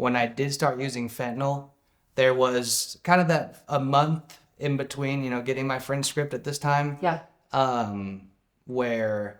when I did start using fentanyl, there was kind of that a month in between, getting my friend's script at this time. Yeah. Where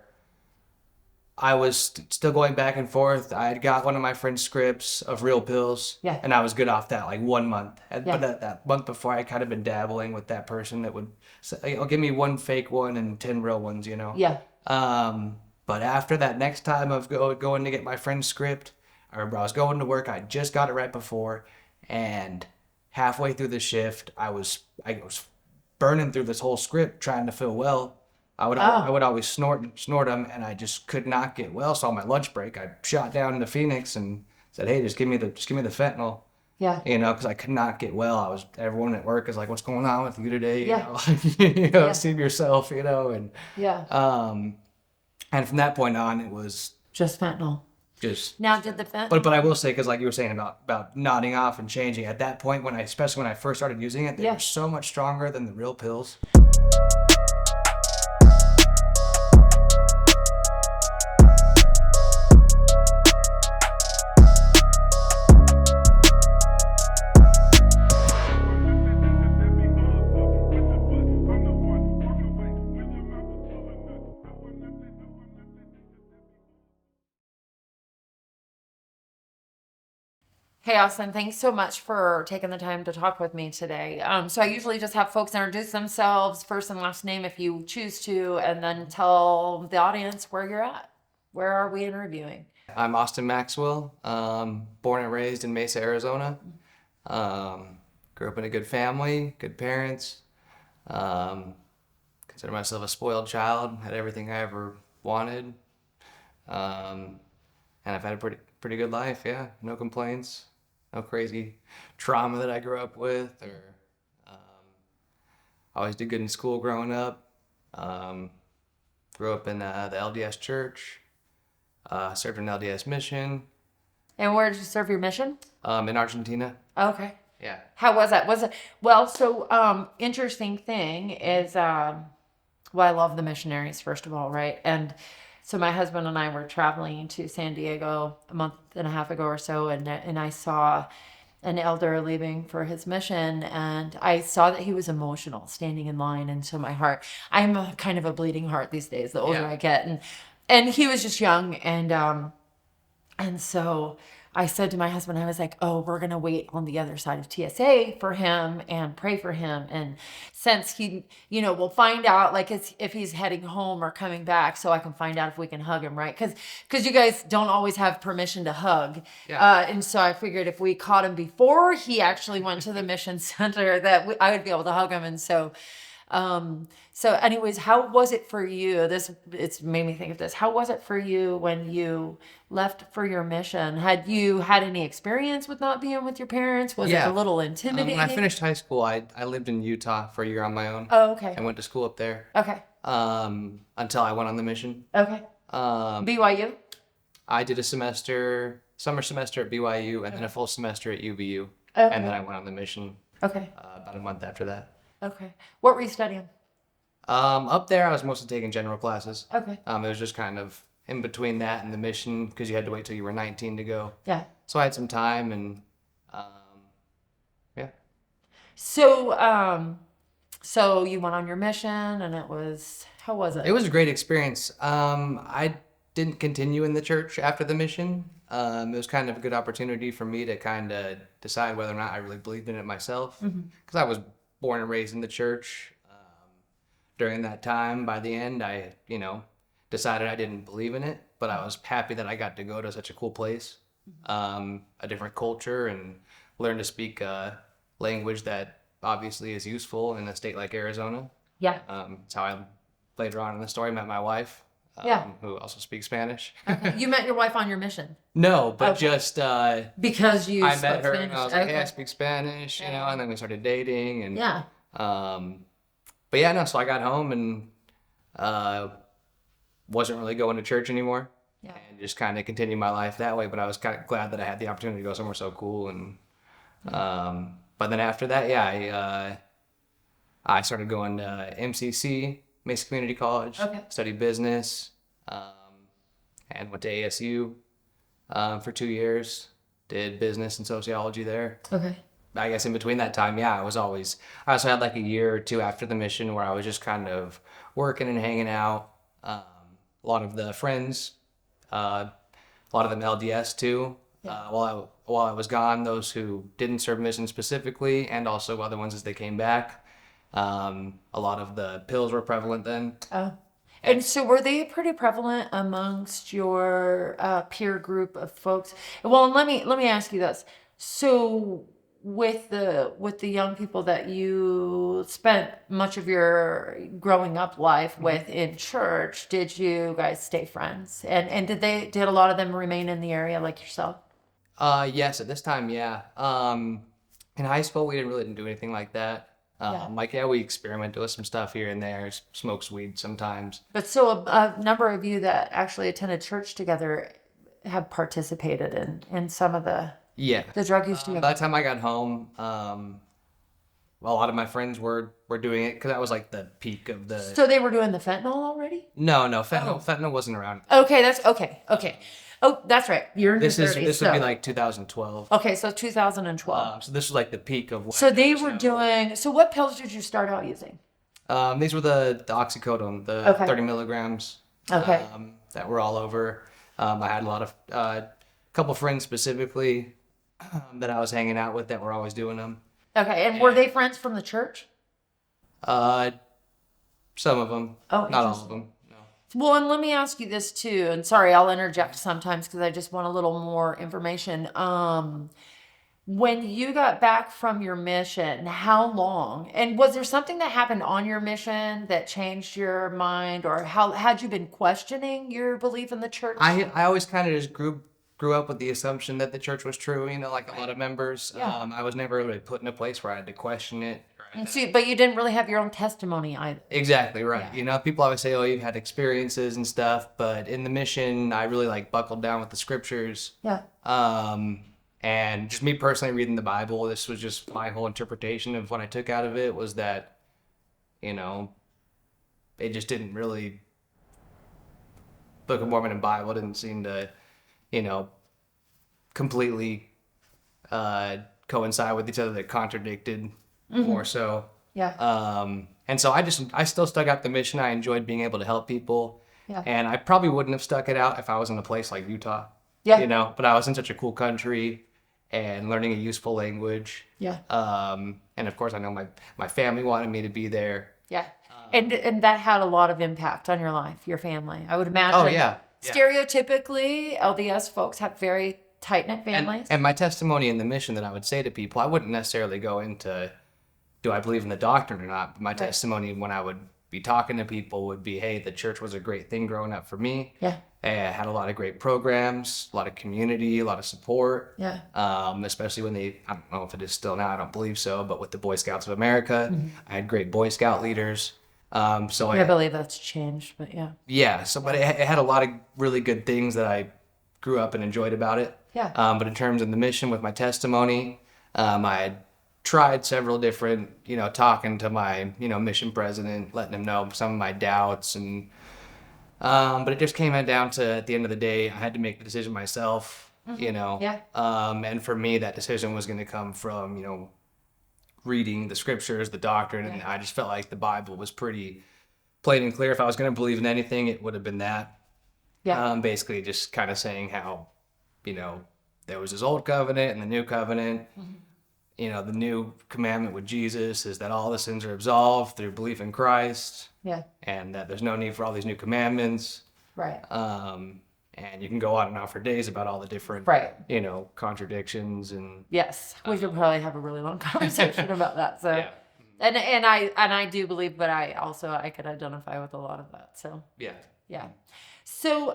I was still going back and forth. I had got one of my friend's scripts of real pills. Yeah. And I was good off that, like 1 month. Yeah. But that month before, I kind of been dabbling with that person that would say, give me 1 fake one and 10 real ones, Yeah. But after that next time of going to get my friend's script, I remember I was going to work. I just got it right before. And halfway through the shift, I was burning through this whole script trying to feel well. I would always snort them, and I just could not get well. So on my lunch break, I shot down into Phoenix and said, "Hey, just give me the fentanyl." Yeah. Because I could not get well. Everyone at work is like, "What's going on with you today?" Yeah. Yeah. See yourself, and Yeah. and from that point on, it was just fentanyl. Now, did the fentanyl? But I will say, because like you were saying about nodding off and changing, at that point, especially when I first started using it, they were so much stronger than the real pills. Hey, Austin, thanks so much for taking the time to talk with me today. So I usually just have folks introduce themselves, first and last name if you choose to, and then tell the audience where you're at. Where are we interviewing? I'm Austin Maxwell, born and raised in Mesa, Arizona. Grew up in a good family, good parents. Consider myself a spoiled child, had everything I ever wanted. And I've had a pretty good life, yeah, no complaints. No crazy trauma that I grew up with, or I always did good in school growing up. Grew up in the LDS church, served in LDS mission. And where did you serve your mission? In Argentina. Okay. Yeah. How was that? Well, so interesting thing is, I love the missionaries, first of all, right? And so my husband and I were traveling to San Diego a month and a half ago or so, and I saw an elder leaving for his mission, and I saw that he was emotional standing in line. And so my heart, I'm a kind of a bleeding heart these days, the older I get. And he was just young. And so I said to my husband, I was like, "Oh, we're going to wait on the other side of TSA for him and pray for him. And since he, we'll find out like if he's heading home or coming back, so I can find out if we can hug him, right? Because you guys don't always have permission to hug. Yeah. And so I figured if we caught him before he actually went to the mission center, that I would be able to hug him. And so anyways, how was it for you? It's made me think of this. How was it for you when you left for your mission? Had you had any experience with not being with your parents? Was it a little intimidating? When I finished high school, I lived in Utah for a year on my own. Oh, okay. I went to school up there. Okay. Until I went on the mission. Okay. BYU? I did a summer semester at BYU and then a full semester at UVU. Okay. And then I went on the mission. Okay. About a month after that. Okay. What were you studying? Up there, I was mostly taking general classes. Okay. It was just kind of in between that and the mission because you had to wait till you were 19 to go. Yeah. So I had some time and, yeah. So you went on your mission and how was it? It was a great experience. I didn't continue in the church after the mission. It was kind of a good opportunity for me to kind of decide whether or not I really believed in it myself. Because I was born and raised in the church. During that time, by the end, I, decided I didn't believe in it, but I was happy that I got to go to such a cool place, a different culture, and learn to speak a language that obviously is useful in a state like Arizona. Yeah. It's how I later on in the story met my wife. Who also speaks Spanish. Okay. You met your wife on your mission? No, but just because I met her and I was like, "Hey, I speak Spanish," and then we started dating, and but yeah, no. So I got home and wasn't really going to church anymore, and just kind of continued my life that way. But I was kind of glad that I had the opportunity to go somewhere so cool, and but then after that, I started going to MCC. Mesa Community College, studied business, and went to ASU for 2 years. did business and sociology there. Okay. I guess in between that time, yeah, I also had like a year or two after the mission where I was just kind of working and hanging out. A lot of the friends, a lot of them LDS too. Yeah. While I was gone, those who didn't serve mission specifically, and also other ones as they came back. A lot of the pills were prevalent then. Oh. And so were they pretty prevalent amongst your peer group of folks? Well, and let me ask you this. So with the young people that you spent much of your growing up life with in church, did you guys stay friends? And did a lot of them remain in the area like yourself? Yes, at this time, yeah. In high school, we didn't do anything like that. We experimented with some stuff here and there, smoked weed sometimes. But so a number of you that actually attended church together have participated in some of the drug use together. By the time I got home, a lot of my friends were doing it because that was like the peak of the. So they were doing the fentanyl already? No, fentanyl wasn't around. Okay, that's okay. Oh, that's right. You're in your 30s. This would be like 2012. Okay, so 2012. So this was like the peak of what. So they were doing. So what pills did you start out using? These were the oxycodone, the 30 milligrams. Okay. That were all over. I had a lot of couple friends specifically that I was hanging out with that were always doing them. Okay, and were they friends from the church? Some of them. Oh, not all of them. No. Well, and let me ask you this too. And sorry, I'll interject sometimes because I just want a little more information. When you got back from your mission, how long? And was there something that happened on your mission that changed your mind, or how had you been questioning your belief in the church? I always kind of just grew up with the assumption that the church was true, like a lot of members. Yeah. I was never really put in a place where I had to question it. And so, but you didn't really have your own testimony either. Exactly, right. Yeah. People always say, oh, you've had experiences and stuff, but in the mission, I really buckled down with the scriptures. Yeah. And just me personally reading the Bible, this was just my whole interpretation of what I took out of it was that, it just didn't really, Book of Mormon and Bible didn't seem to, completely coincide with each other. That contradicted more so. Yeah. And so I still stuck out the mission. I enjoyed being able to help people. Yeah. And I probably wouldn't have stuck it out if I was in a place like Utah. Yeah. But I was in such a cool country and learning a useful language. Yeah. And of course I know my family wanted me to be there. Yeah. And that had a lot of impact on your life, your family. I would imagine. Oh yeah. Stereotypically, LDS folks have very tight-knit families. And my testimony in the mission that I would say to people, I wouldn't necessarily go into, do I believe in the doctrine or not? But my testimony when I would be talking to people would be, hey, the church was a great thing growing up for me. Yeah. It had a lot of great programs, a lot of community, a lot of support. Yeah. Especially when I don't know if it is still now, I don't believe so, but with the Boy Scouts of America, I had great Boy Scout leaders. I believe that's changed, but yeah. Yeah. But it had a lot of really good things that I grew up and enjoyed about it. Yeah. But in terms of the mission with my testimony, I had tried several different, talking to my, mission president, letting him know some of my doubts but it just came down to, at the end of the day, I had to make the decision myself, Yeah. And for me, that decision was going to come from, reading the scriptures, the doctrine, and I just felt like the Bible was pretty plain and clear. If I was going to believe in anything, it would have been that. Yeah. Basically just kind of saying how, there was this old covenant and the new covenant. The new commandment with Jesus is that all the sins are absolved through belief in Christ. Yeah. And that there's no need for all these new commandments. Right. And you can go on and on for days about all the different, contradictions and. Yes, we could probably have a really long conversation about that. So, Yeah. and I do believe, but I could identify with a lot of that. So. Yeah. Yeah. So,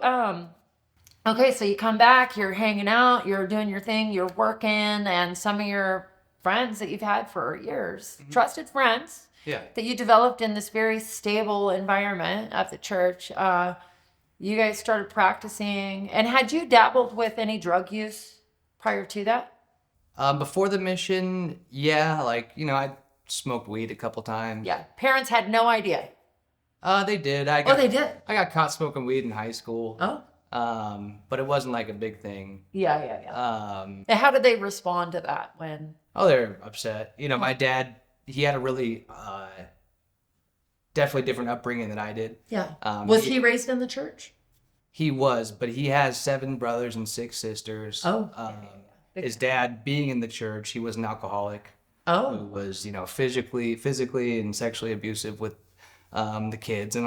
okay, so you come back, you're hanging out, you're doing your thing, you're working, and some of your friends that you've had for years, trusted friends, that you developed in this very stable environment at the church, you guys started practicing. And had you dabbled with any drug use prior to that? Before the mission, yeah, I smoked weed a couple times. Yeah. Parents had no idea. They did. They did? I got caught smoking weed in high school. Oh. But it wasn't like a big thing. Yeah. And how did they respond to that when? Oh, they're upset. My dad, he had a really definitely different upbringing than I did. Yeah. Was he raised in the church? He was, but he has 7 brothers and 6 sisters. Oh. His dad, being in the church, he was an alcoholic. Oh. Who was, physically and sexually abusive with the kids, and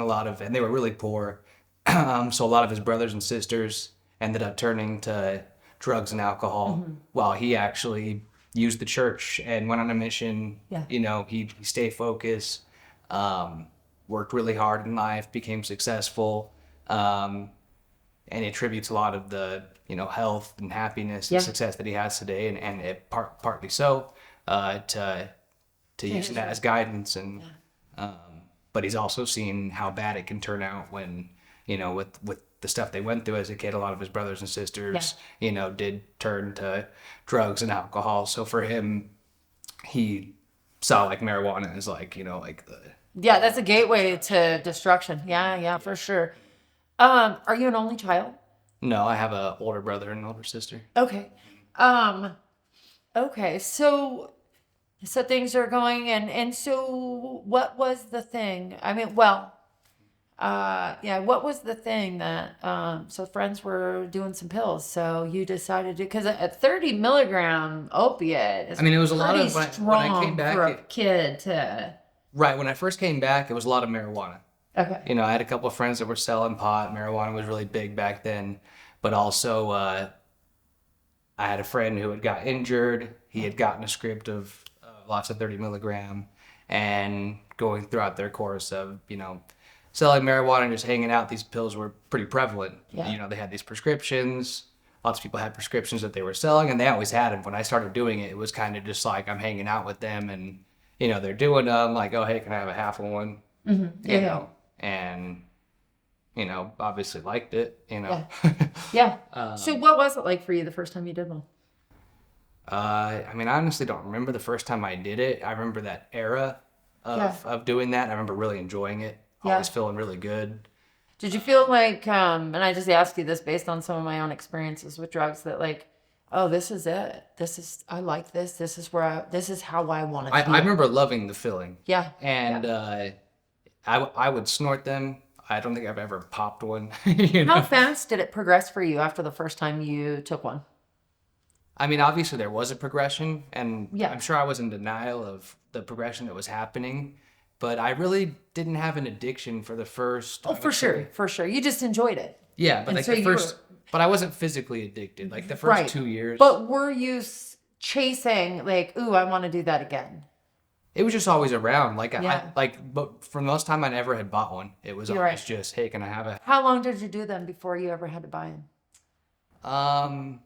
they were really poor. So a lot of his brothers and sisters ended up turning to drugs and alcohol, while he actually used the church and went on a mission. Yeah. He stayed focused, worked really hard in life, became successful, and he attributes a lot of the health and happiness and success that he has today, and it partly so to using that as guidance, and but he's also seen how bad it can turn out when with the stuff they went through as a kid. A lot of his brothers and sisters did turn to drugs and alcohol. So for him, he saw like marijuana as like that's a gateway to destruction. Yeah, for sure. Are you an only child? No, I have an older brother and an older sister. Okay. Okay. So things are going, and so what was the thing? I mean, what was the thing that, so friends were doing some pills, so you decided to, because a 30 milligram opiate is it was a lot of, when I came back, for a kid to. Right, when I first came back, it was a lot of marijuana. Okay. I had a couple of friends that were selling pot. Marijuana was really big back then. But also, I had a friend who had got injured. He had gotten a script of lots of 30 milligram. And going throughout their course of, selling marijuana and just hanging out, these pills were pretty prevalent. Yeah. They had these prescriptions. Lots of people had prescriptions that they were selling, and they always had them. When I started doing it, it was kind of just like I'm hanging out with them, and, they're doing them. Like, oh, hey, can I have a half of one? Mm-hmm. Yeah. And obviously liked it, Yeah. So what was it like for you the first time you did one? I honestly don't remember the first time I did it. I remember that era of doing that. I remember really enjoying it. Always feeling really good. Did you feel like, and I just asked you this based on some of my own experiences with drugs, that like, oh, this is it. I like this. This is how I want to feel. I remember loving the feeling. Yeah. And I would snort them. I don't think I've ever popped one. How fast did it progress for you after the first time you took one? Obviously there was a progression, and Yeah. I'm sure I was in denial of the progression that was happening, but I really didn't have an addiction for the first. Oh, for sure. You just enjoyed it. Yeah, but but I wasn't physically addicted. Like the first 2 years. But were you chasing like, ooh, I want to do that again? It was just always around. But for the most time, I never had bought one. It was always just, hey, can I have a? How long did you do them before you ever had to buy them?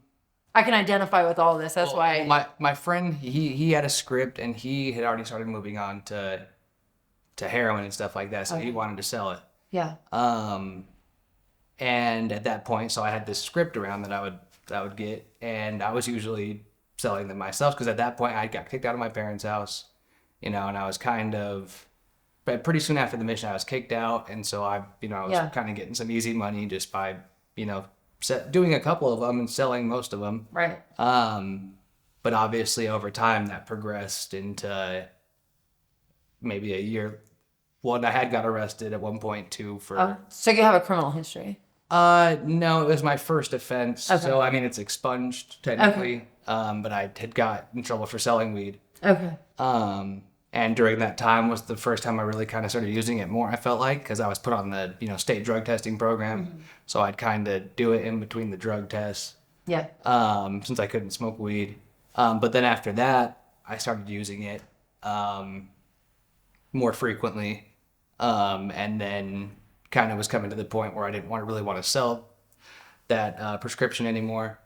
I can identify with all this. That's why. My friend, he had a script, and he had already started moving on to heroin and stuff like that. So he wanted to sell it. Yeah. And at that point, so I had this script around that I would get, and I was usually selling them myself, because at that point I got kicked out of my parents' house. And I was but pretty soon after the mission, I was kicked out. And so I was kind of getting some easy money just by, doing a couple of them and selling most of them. Right. But obviously over time that progressed into maybe a year. Well, I had got arrested at one point too for. So you have a criminal history? No, it was my first offense. Okay. So, it's expunged technically. Okay. But I had got in trouble for selling weed. Okay. And during that time was the first time I really kind of started using it more, I felt like, because I was put on the, state drug testing program. Mm-hmm. So I'd kind of do it in between the drug tests. Yeah. Since I couldn't smoke weed. But then after that, I started using it more frequently. And then kind of was coming to the point where I didn't really want to sell that prescription anymore.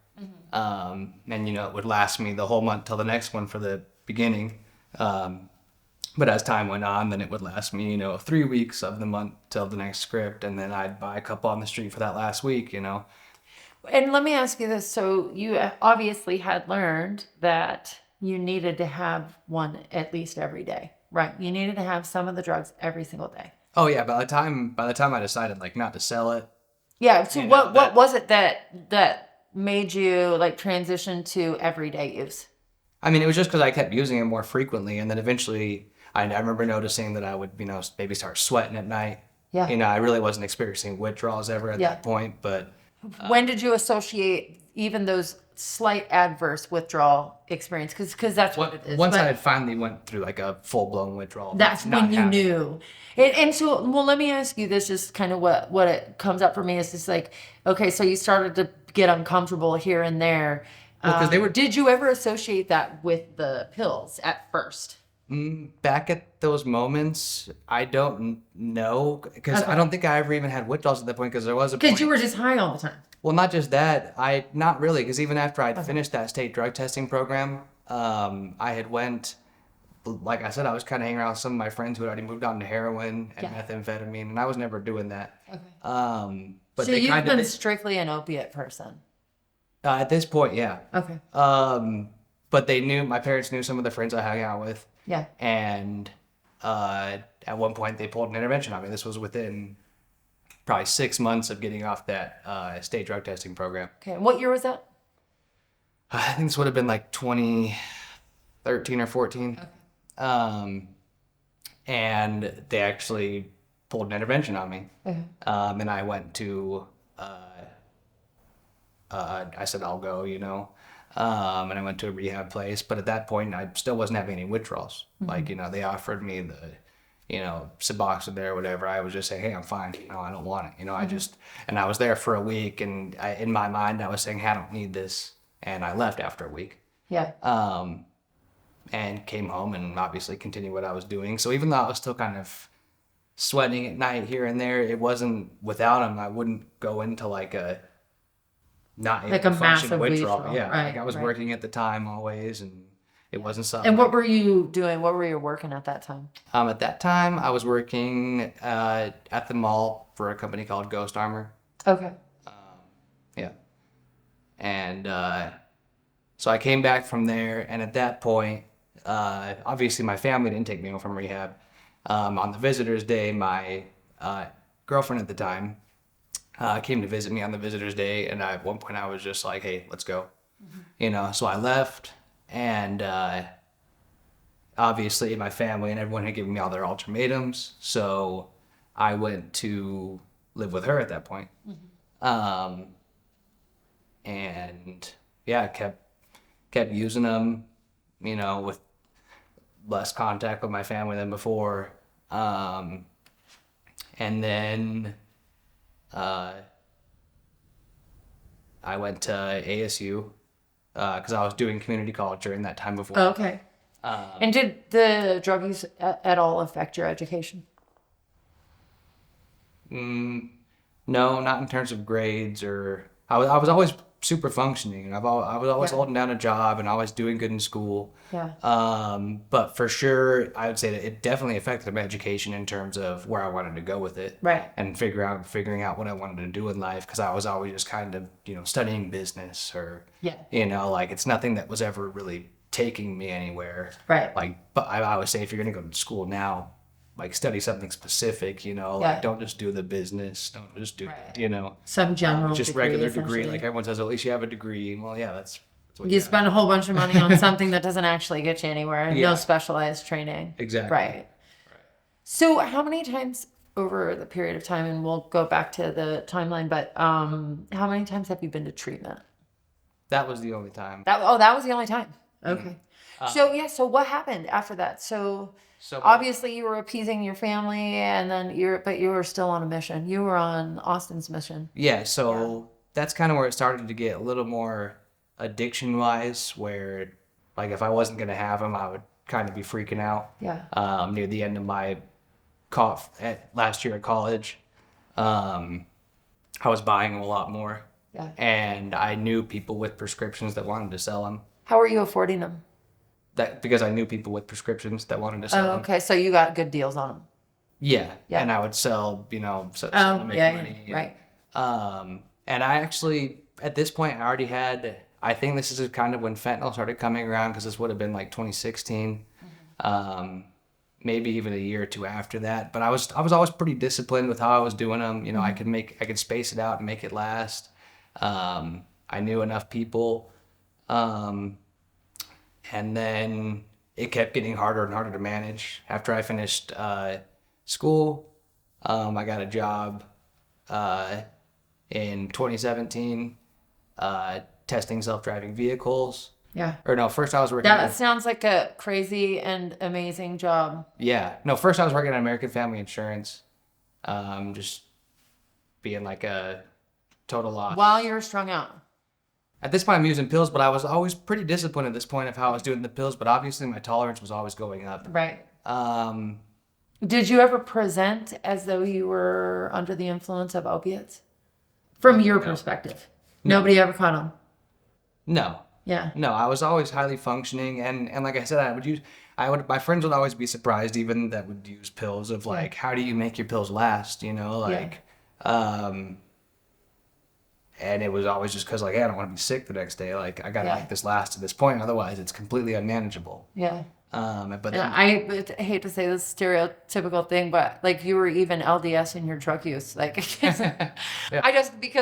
Mm-hmm. And, it would last me the whole month till the next one for the beginning. But as time went on, then it would last me, 3 weeks of the month till the next script. And then I'd buy a couple on the street for that last week, And let me ask you this. So you obviously had learned that you needed to have one at least every day, right? You needed to have some of the drugs every single day. Oh yeah. By the time I decided not to sell it, Yeah. So You know, what that- was it that made you like transition to everyday use? I mean, it was just because I kept using it more frequently, and then eventually I remember noticing that I would, maybe start sweating at night. Yeah. I really wasn't experiencing withdrawals ever at Yeah. that point, but When did you associate even those slight adverse withdrawal experience? Because that's what it is. once But I had finally went through like a full blown withdrawal, that's not when you having- knew. And so, well, let me ask you this, just kind of what it comes up for me is just like, okay, so you started to get uncomfortable here and there. Well, 'cause they were- Did you ever associate that with the pills at first? Back at those moments, I don't know because Okay. I don't think I ever even had withdrawals at that point because there was a Because point. you were just high all the time. Well, not just that. Not really, because even after I'd finished that state drug testing program, I had went, like I said, I was kind of hanging around with some of my friends who had already moved on to heroin and Yeah. methamphetamine, and I was never doing that. Okay. But So they you've kind been of strictly an opiate person. at this point, yeah. Okay. But my parents knew some of the friends I hung out with, Yeah. and at one point they pulled an intervention on me. This was within probably 6 months of getting off that state drug testing program. Okay. And what year was that? I think this would have been like 2013 or 14. Okay. And they actually pulled an intervention on me. Okay. And I went to, I said, I'll go, and I went to a rehab place. But at that point, I still wasn't having any withdrawals. Like, they offered me the, Suboxone there or whatever. I was just saying, hey, I'm fine. I don't want it. And I was there for a week. And in my mind, I was saying, hey, I don't need this. And I left after a week. Yeah. And came home and obviously continued what I was doing. So even though I was still kind of sweating at night here and there, it wasn't without them. I wouldn't go into like a not able Like to a function massive withdrawal. withdrawal. Yeah, Right, like I was right. working at the time always, and it wasn't something. And what were you doing? What were you working at that time? At that time, I was working at the mall for a company called Ghost Armor. Okay. Yeah, and so I came back from there, and at that point, obviously my family didn't take me home from rehab. On the visitor's day, my girlfriend at the time came to visit me on the visitor's day, and at one point I was just like, hey, let's go. So I left, and obviously my family and everyone had given me all their ultimatums, so I went to live with her at that point. And yeah, kept using them, with less contact with my family than before. And then I went to ASU because I was doing community college during that time before. Okay. And did the drug use at all affect your education? No, not in terms of grades or I was always super functioning, and I was always Yeah. holding down a job and always doing good in school. Yeah. But for sure, I would say that it definitely affected my education in terms of where I wanted to go with it, Right. and figuring out what I wanted to do in life, because I was always just kind of studying business or Yeah. like it's nothing that was ever really taking me anywhere. Right. Like, but I always say if you're gonna go to school now, like study something specific, like don't just do the business, don't just do, Right. Some general just degree, regular degree. essentially. Like everyone says, at least you have a degree. Well, yeah, that's what You got. spend a whole bunch of money on something that doesn't actually get you anywhere. Yeah. No specialized training. Exactly. Right. So how many times over the period of time, and we'll go back to the timeline, but how many times have you been to treatment? That was the only time. That was the only time. Okay. So what happened after that? So So obviously you were appeasing your family, and then you were still on a mission. You were on Austin's mission. yeah, so that's kind of where it started to get a little more addiction wise, where like if I wasn't gonna have them, I would kind of be freaking out. Yeah. Near the end of my last year at college, I was buying them a lot more. Yeah. And I knew people with prescriptions that wanted to sell them. How are you affording them? That because I knew people with prescriptions that wanted to sell them. Okay. So you got good deals on them. Yeah. Yeah. And I would sell, so Oh, to make yeah, money. yeah. Right. And I actually, at this point, I already had, I think this is kind of when fentanyl started coming around, because this would have been like 2016. maybe even a year or two after that. But I was always pretty disciplined with how I was doing them. You know, I could space it out and make it last. I knew enough people, and then it kept getting harder and harder to manage. After I finished school, I got a job in 2017 testing self-driving vehicles. Yeah. Or no, first I was working. That sounds like a crazy and amazing job. Yeah. No, first I was working at American Family Insurance, just being like a total loss. While you were strung out. At this point, I'm using pills, but I was always pretty disciplined at this point of how I was doing the pills. But obviously, my tolerance was always going up. Right. Um, Did you ever present as though you were under the influence of opiates? From your perspective. Nobody ever caught them. no. Yeah. No, I was always highly functioning, and like I said, my friends would always be surprised, even that would use pills, of like, how do you make your pills last, you know, like, and it was always just because, like, hey, I don't want to be sick the next day, like, I gotta make this last to this point, otherwise it's completely unmanageable. Yeah. But And I hate to say this stereotypical thing, but like you were even LDS in your drug use. Like, because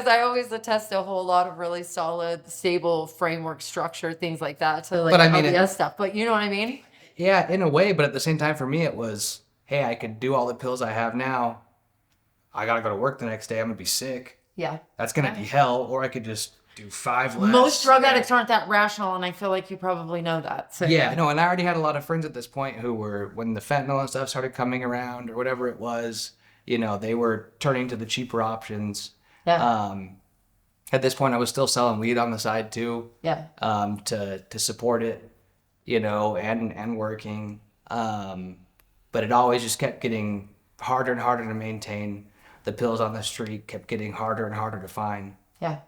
I always attest to a whole lot of really solid, stable framework structure, things like that. To like LDS stuff. But you know what I mean? Yeah, in a way. But at the same time, for me, it was, hey, I could do all the pills I have now. I gotta go to work the next day. I'm gonna be sick. Yeah. That's gonna be hell. Or I could just do 5 less. Most drug addicts aren't that rational, and I feel like you probably know that. So. Yeah, no, and I already had a lot of friends at this point who were, when the fentanyl and stuff started coming around or whatever it was, you know, they were turning to the cheaper options. Yeah. At this point, I was still selling weed on the side too. Yeah. To support it, you know, and working. But it always just kept getting harder and harder to maintain. The pills on the street kept getting harder and harder to find. Yeah.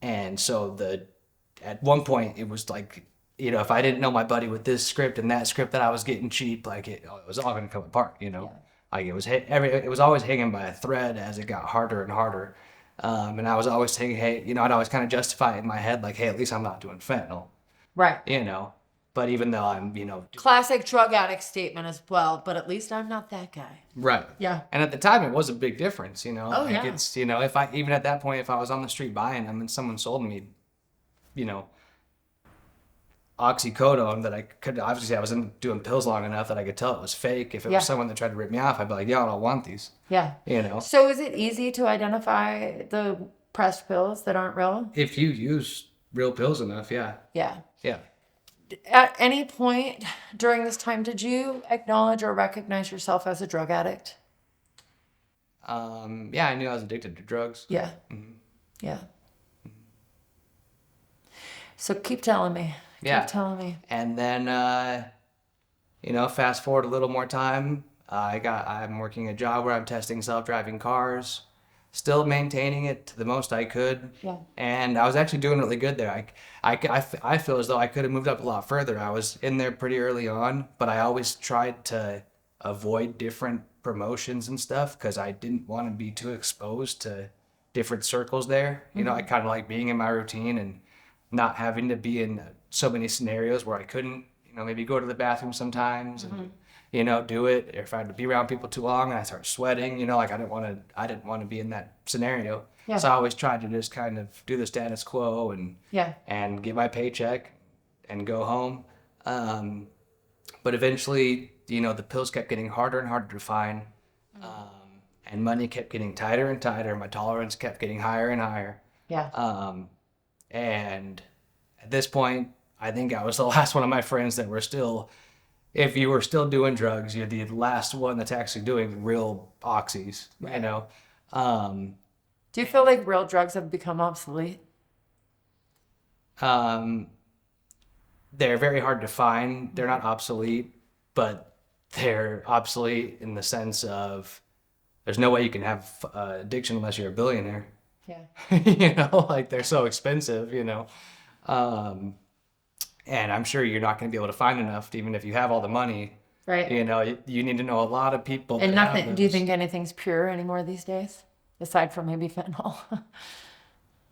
And so at one point it was like, you know, if I didn't know my buddy with this script and that script that I was getting cheap, like it was all going to come apart, you know, like it was always hanging by a thread as it got harder and harder. And I was always thinking, hey, you know, I'd always kind of justify it in my head, like, hey, at least I'm not doing fentanyl. Right. You know, but even though I'm, you know. Classic drug addict statement as well, but at least I'm not that guy. Right. Yeah. And at the time, it was a big difference, you know. Oh, like yeah. It's, you know, even at that point, if I was on the street buying them and someone sold me, you know, oxycodone that I could, obviously I wasn't doing pills long enough that I could tell it was fake. If it was someone that tried to rip me off, I'd be like, yo, I don't want these. Yeah. You know. So is it easy to identify the pressed pills that aren't real? If you use real pills enough, yeah. Yeah. Yeah. At any point during this time, did you acknowledge or recognize yourself as a drug addict? Yeah, I knew I was addicted to drugs. Yeah. Mm-hmm. Yeah. So keep telling me. Keep telling me. And then, you know, fast forward a little more time. I'm working a job where I'm testing self-driving cars, still maintaining it to the most I could. Yeah. And I was actually doing really good there. I feel as though I could have moved up a lot further. I was in there pretty early on, but I always tried to avoid different promotions and stuff because I didn't want to be too exposed to different circles there. You know, I kind of like being in my routine and not having to be in so many scenarios where I couldn't, you know, maybe go to the bathroom sometimes and, you know, do it. Or if I had to be around people too long and I start sweating, you know, like I didn't want to be in that scenario. Yeah. So I always tried to just kind of do the status quo and get my paycheck and go home. But eventually, you know, the pills kept getting harder and harder to find. And money kept getting tighter and tighter. My tolerance kept getting higher and higher. Yeah. And at this point, I think I was the last one of my friends that were still, if you were still doing drugs, you're the last one that's actually doing real oxys, you know? Do you feel like real drugs have become obsolete? They're very hard to find. They're not obsolete, but they're obsolete in the sense of there's no way you can have addiction unless you're a billionaire. Yeah. You know, like they're so expensive, you know. And I'm sure you're not going to be able to find enough, even if you have all the money. Right. You know, you need to know a lot of people. And nothing. Do you think anything's pure anymore these days, aside from maybe fentanyl?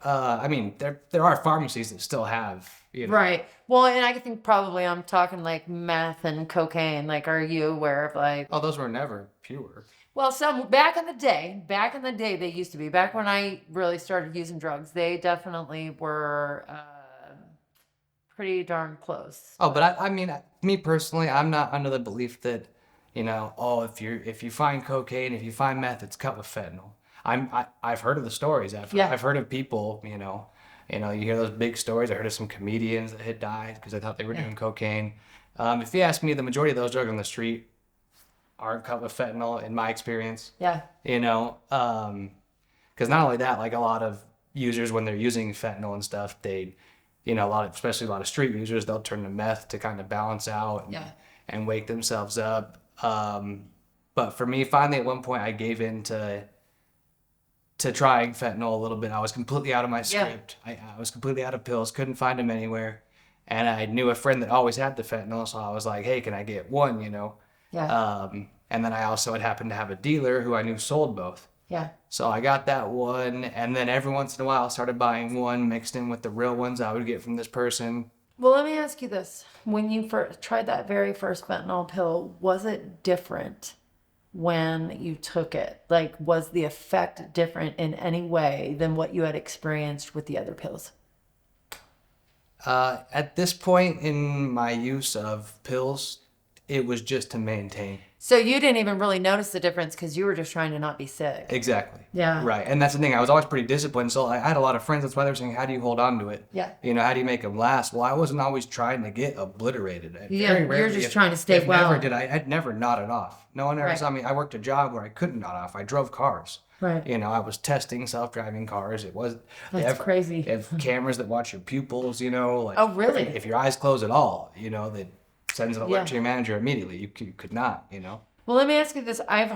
I mean, there are pharmacies that still have, you know. Right. Well, and I think probably I'm talking like meth and cocaine. Like, are you aware of like? Oh, those were never pure. Well, some back in the day, they used to be. Back when I really started using drugs, they definitely were pretty darn close. Oh, but I mean, me personally, I'm not under the belief that, you know, oh, if you find cocaine, if you find meth, it's cut with fentanyl. I've heard of the stories. I've heard of people, you hear those big stories. I heard of some comedians that had died because they thought they were doing cocaine. If you ask me, the majority of those drugs on the street aren't cut with fentanyl, in my experience. Yeah. Because not only that, like a lot of users when they're using fentanyl and stuff, they, especially a lot of street users, they'll turn to meth to kind of balance out and wake themselves up. But for me, finally, at one point, I gave in to trying fentanyl a little bit. I was completely out of my script. I was completely out of pills, couldn't find them anywhere. And I knew a friend that always had the fentanyl, so I was like, hey, can I get one, Yeah. And then I also had happened to have a dealer who I knew sold both. Yeah. So I got that one, and then every once in a while I started buying one mixed in with the real ones I would get from this person. Well, let me ask you this. When you first tried that very first fentanyl pill, was it different when you took it? Like, was the effect different in any way than what you had experienced with the other pills? At this point in my use of pills, it was just to maintain. So you didn't even really notice the difference because you were just trying to not be sick. Exactly. Yeah. Right. And that's the thing. I was always pretty disciplined. So I had a lot of friends. That's why they were saying, how do you hold on to it? Yeah. How do you make them last? Well, I wasn't always trying to get obliterated. You're just trying to stay well. Never did I'd never nodded off. No one ever saw me. I worked a job where I couldn't nod off. I drove cars. Right. I was testing self-driving cars. It was... That's crazy. They have cameras that watch your pupils, like... Oh, really? If your eyes close at all, that sends an alert to your manager immediately. You could not, Well, let me ask you this. I've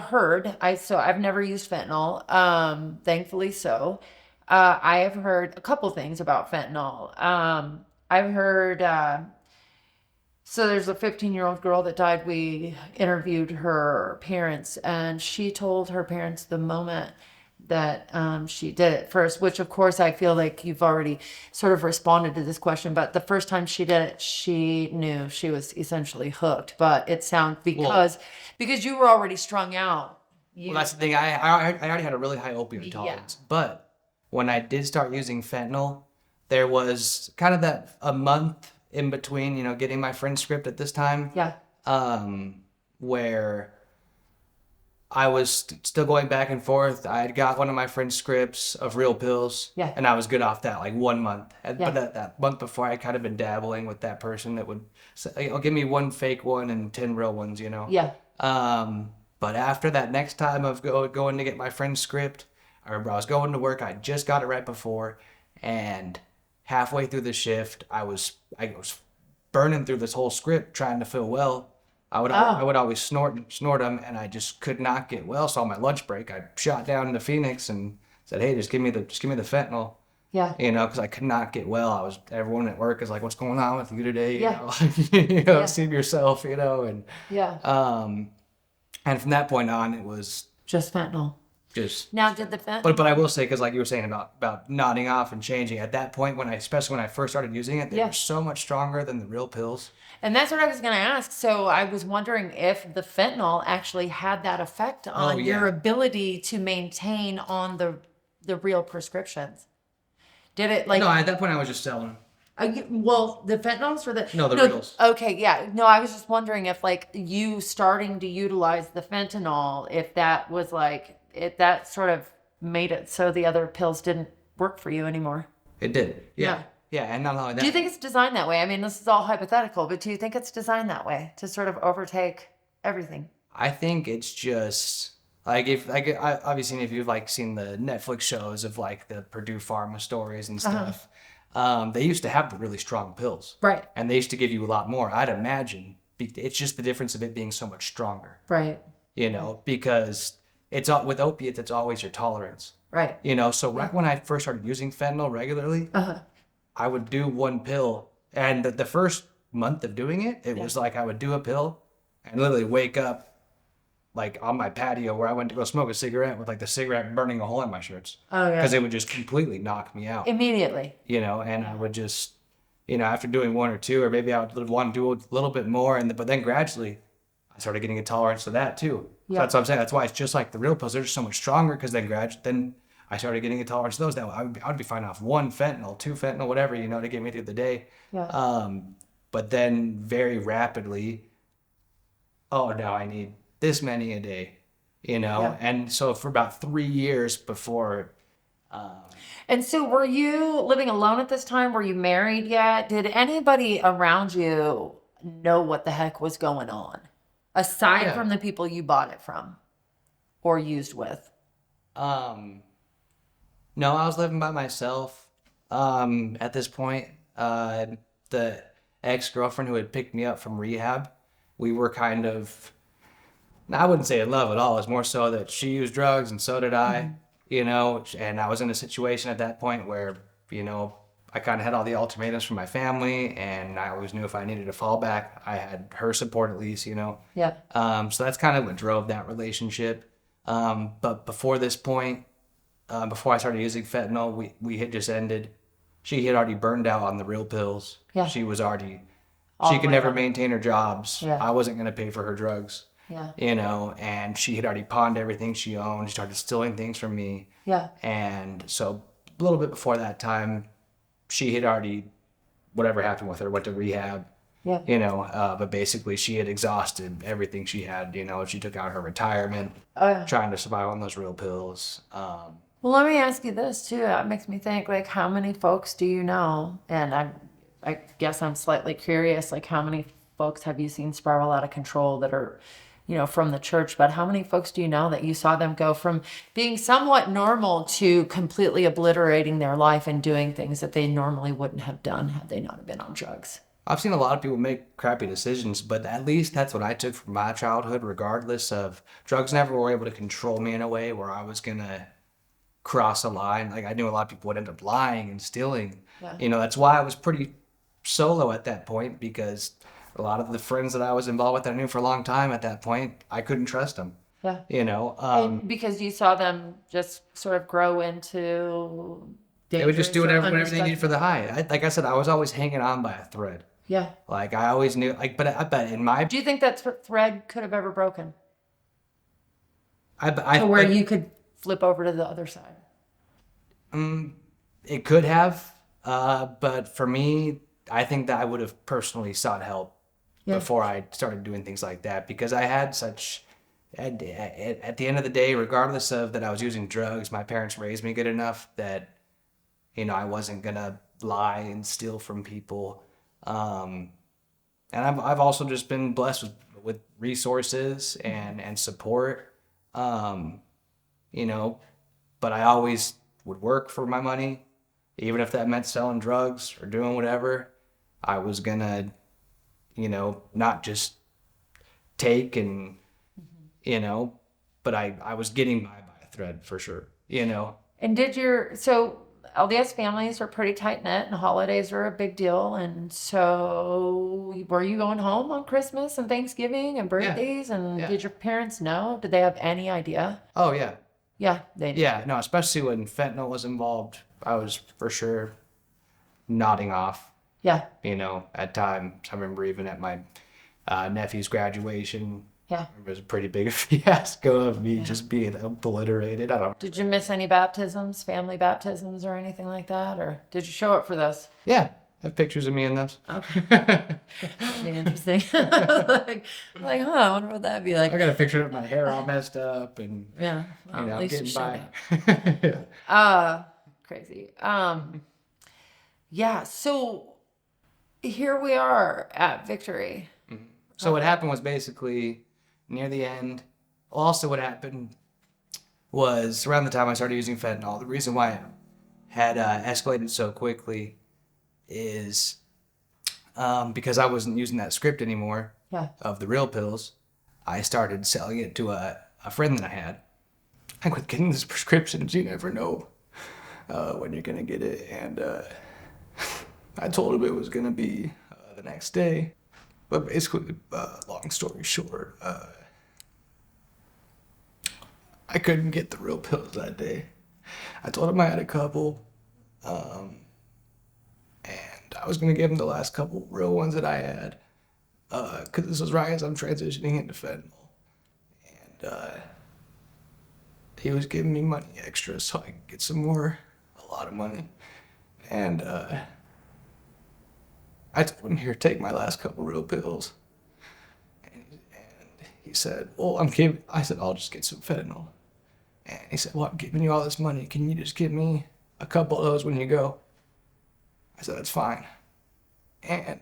never used fentanyl, thankfully so. I have heard a couple things about fentanyl. I've heard, so there's a 15-year-old girl that died. We interviewed her parents, and she told her parents the moment that she did it first, which of course I feel like you've already sort of responded to this question, but the first time she did it, she knew she was essentially hooked. But it sounds because you were already strung out. Well, that's the thing. I already had a really high opioid tolerance, but when I did start using fentanyl, there was kind of that a month in between, getting my friend's script at this time. Yeah. Where I was still going back and forth. I had got one of my friend's scripts of real pills. Yeah. And I was good off that, like 1 month. But Yeah. that month before, I kind of been dabbling with that person that would say, give me one fake one and 10 real ones, Yeah. But after that next time of going to get my friend's script, I was going to work. I just got it right before. And halfway through the shift, I was burning through this whole script trying to feel well. I would always snort them, and I just could not get well. So on my lunch break, I shot down to Phoenix and said, "Hey, just give me the fentanyl." Yeah. Because I could not get well. Everyone at work is like, "What's going on with you today?" Yeah. See yourself, and Yeah. and from that point on, it was Just fentanyl. just. Now, did the fentanyl? But I will say, because like you were saying about nodding off and changing, at that point, especially when I first started using it, they were so much stronger than the real pills. And that's what I was going to ask. So I was wondering if the fentanyl actually had that effect on your ability to maintain on the real prescriptions. Did it No, at that point I was just selling them. Well, the fentanyls or the... No, the reals. Okay, yeah. No, I was just wondering if you starting to utilize the fentanyl, if that was if that sort of made it so the other pills didn't work for you anymore. It did. Yeah. Yeah, and not only that. Do you think it's designed that way? I mean, this is all hypothetical, but do you think it's designed that way to sort of overtake everything? I think it's just obviously if you've seen the Netflix shows of the Purdue Pharma stories and stuff, they used to have the really strong pills, right? And they used to give you a lot more. I'd imagine it's just the difference of it being so much stronger, right? Because it's with opiates, it's always your tolerance, right? So right when I first started using fentanyl regularly. I would do one pill, and the first month of doing it, it was like I would do a pill and literally wake up like on my patio where I went to go smoke a cigarette with like the cigarette burning a hole in my shirts. Oh, yeah. Because it would just completely knock me out. Immediately. And I would just, after doing one or two, or maybe I would want to do a little bit more, but then gradually I started getting a tolerance to that too. So that's what I'm saying. That's why it's just like the real pills. They're just so much stronger because then I started getting a tolerance to those. That I would be fine off one fentanyl, two fentanyl, whatever, to get me through the day. Yeah. But then very rapidly, oh, now I need this many a day, Yeah. And so for about 3 years before. And so were you living alone at this time? Were you married yet? Did anybody around you know what the heck was going on? Aside from the people you bought it from or used with? No, I was living by myself at this point. The ex-girlfriend who had picked me up from rehab, we were kind of, I wouldn't say in love at all. It's more so that she used drugs and so did I, and I was in a situation at that point where, I kind of had all the ultimatums from my family, and I always knew if I needed a fallback, I had her support at least, Yeah. So that's kind of what drove that relationship. But before this point, before I started using fentanyl, we had just ended. She had already burned out on the real pills. Yeah. She was already, All she the could way never down. maintain her jobs. Yeah. I wasn't going to pay for her drugs. Yeah. And she had already pawned everything she owned. She started stealing things from me. Yeah. And so a little bit before that time, she had already, whatever happened with her, went to rehab. Yeah. But basically she had exhausted everything she had, she took out her retirement, Oh, yeah. trying to survive on those real pills. Well, let me ask you this too. That makes me think, like, how many folks do you know? And I guess I'm slightly curious, like, how many folks have you seen spiral out of control that are, from the church? But how many folks do you know that you saw them go from being somewhat normal to completely obliterating their life and doing things that they normally wouldn't have done had they not have been on drugs? I've seen a lot of people make crappy decisions, but at least that's what I took from my childhood, regardless of drugs never were able to control me in a way where I was going to cross a line. Like I knew a lot of people would end up lying and stealing. Yeah. That's why I was pretty solo at that point, because a lot of the friends that I was involved with that I knew for a long time at that point, I couldn't trust them. Yeah. Um, Because you saw them just sort of grow into they would just do dangerous or whatever they needed for the high. Like I said, I was always hanging on by a thread. Yeah. Like I always knew, like, but in my, Do you think that thread could have ever broken? to where you could flip over to the other side? It could have, but for me, I think that I would have personally sought help before I started doing things like that, because I had such, at the end of the day, regardless of that I was using drugs, my parents raised me good enough that, I wasn't gonna lie and steal from people. And I've also just been blessed with resources and support, but I always would work for my money, even if that meant selling drugs or doing whatever. I was gonna, not just take and, but I was getting by a thread for sure, And so LDS families are pretty tight knit and holidays are a big deal. And so were you going home on Christmas and Thanksgiving and birthdays? And did your parents know? Did they have any idea? Oh, yeah. Yeah, they did. Yeah, no, especially when fentanyl was involved, I was for sure nodding off. Yeah. At times. I remember even at my nephew's graduation, Yeah. it was a pretty big fiasco of me just being obliterated. I don't. Did you miss any baptisms, family baptisms or anything like that? Or did you show up for this? Yeah, I have pictures of me in those. Okay. That'd be interesting. like, I wonder what that'd be like. I got a picture of my hair all messed up and Yeah. Well, at least you getting showed by. up. Crazy. Yeah, so here we are at Victory. So what happened was basically near the end. Also, what happened was around the time I started using fentanyl. The reason why it had escalated so quickly is because I wasn't using that script anymore of the real pills. I started selling it to a friend that I had. I quit getting these prescriptions. You never know when you're gonna get it, and I told him it was gonna be the next day. But basically, long story short, I couldn't get the real pills that day. I told him I had a couple, and I was gonna give him the last couple real ones that I had, because this was right as I'm transitioning into fentanyl, and he was giving me money extra so I could get some more, a lot of money, and I told him, here, take my last couple real pills, and he said, well, I said, I'll just get some fentanyl. And he said, well, I'm giving you all this money. Can you just give me a couple of those when you go? I said, that's fine. And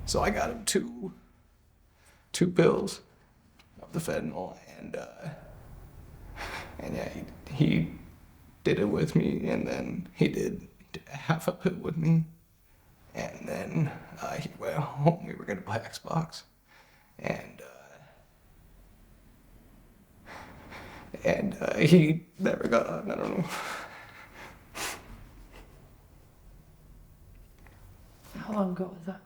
so I got him two pills of the fentanyl, and yeah, he did it with me, and then he did half a pill with me, and then he went home. We were gonna play Xbox, and he never got on. I don't know. How long ago was that?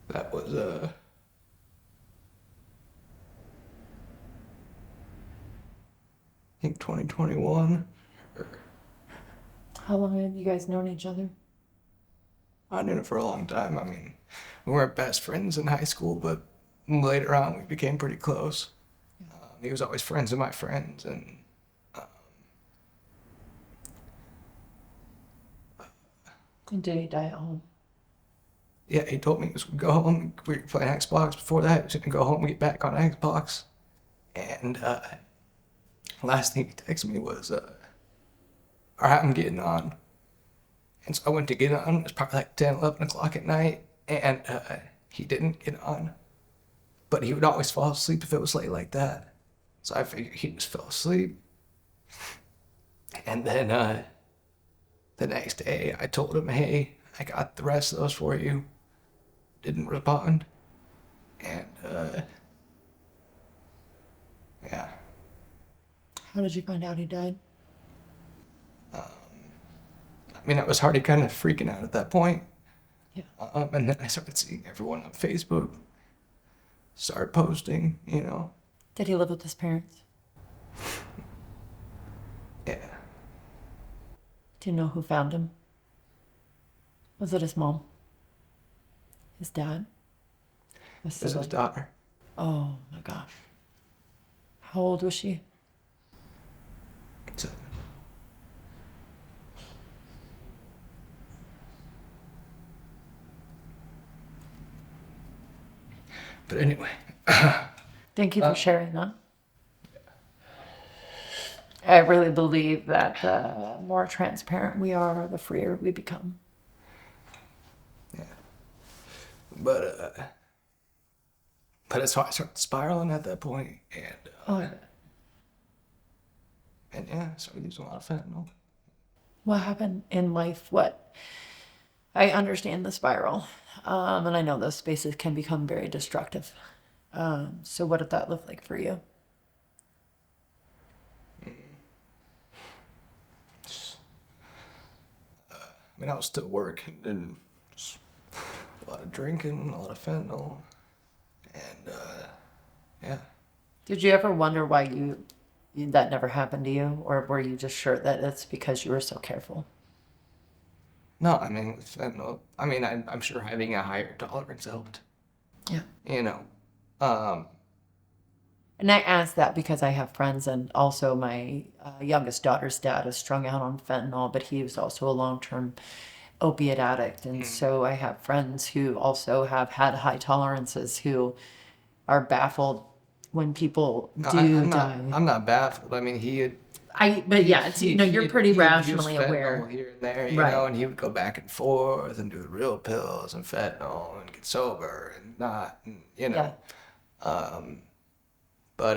That was I think 2021. How long had you guys known each other? I knew it for a long time. I mean, we weren't best friends in high school, but later on we became pretty close. He was always friends with my friends, and And did he die at home? yeah, he told me he was gonna go home. We were playing Xbox before that. He was gonna go home and get back on Xbox. And last thing he texted me was, all right, I'm getting on. And so I went to get on. It was probably like 10, 11 o'clock at night. And he didn't get on. But he would always fall asleep if it was late like that. So I figured he just fell asleep. And then the next day I told him, hey, I got the rest of those for you. Didn't respond. And yeah. How did you find out he died? I mean, I was already kind of freaking out at that point. Yeah. And then I started seeing everyone on Facebook start posting, you know. Did he live with his parents? Yeah. Do you know who found him? Was it his mom? His dad? This is his daughter. Oh my gosh. How old was she? So, but anyway. Thank you for sharing that. I really believe that the more transparent we are, the freer we become. Yeah. But it's so I started spiraling at that point, and and yeah, I started using a lot of fentanyl. What happened in life? I understand the spiral, and I know those spaces can become very destructive. So what did that look like for you? I mean, I was still working and just a lot of drinking, a lot of fentanyl, and yeah. Did you ever wonder why that never happened to you, or were you just sure that it's because you were so careful? No, I mean, with fentanyl, I mean, I'm sure having a higher tolerance helped. Yeah. You know, And I ask that because I have friends, and also my youngest daughter's dad is strung out on fentanyl, but he was also a long-term opiate addict. And so I have friends who also have had high tolerances who are baffled when people no, do die. I'm not baffled. I mean, But yeah, it's, you're pretty he'd rationally use fentanyl aware. here and there, you Right. know, and he would go back and forth and do the real pills and fentanyl and get sober and not, and, you know. But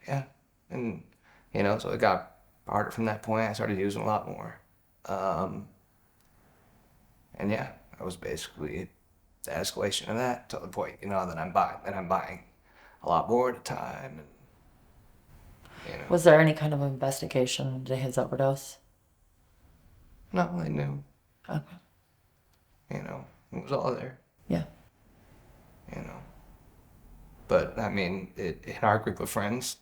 yeah, and you know, so it got harder from that point. I started using a lot more, and yeah, I was basically the escalation of that to the point, you know, that I'm buying a lot more at a time, and you know. Was there any kind of investigation into his overdose? No, I knew, Okay. you know, it was all there. Yeah. you know. But I mean, in our group of friends,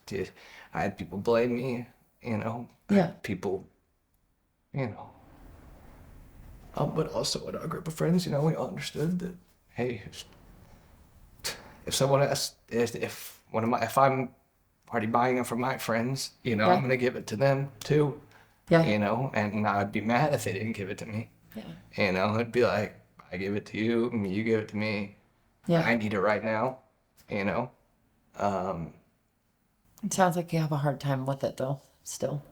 I had people blame me, you know. I Yeah. had people, you know. But also in our group of friends, you know, we all understood that, hey, if someone asks, if I'm already buying it from my friends, you know, Yeah. I'm gonna give it to them too, Yeah. you know, and I'd be mad if they didn't give it to me. Yeah. You know, it'd be like, I give it to you, you give it to me. Yeah. I need it right now, you know. Um, It sounds like you have a hard time with it though, still.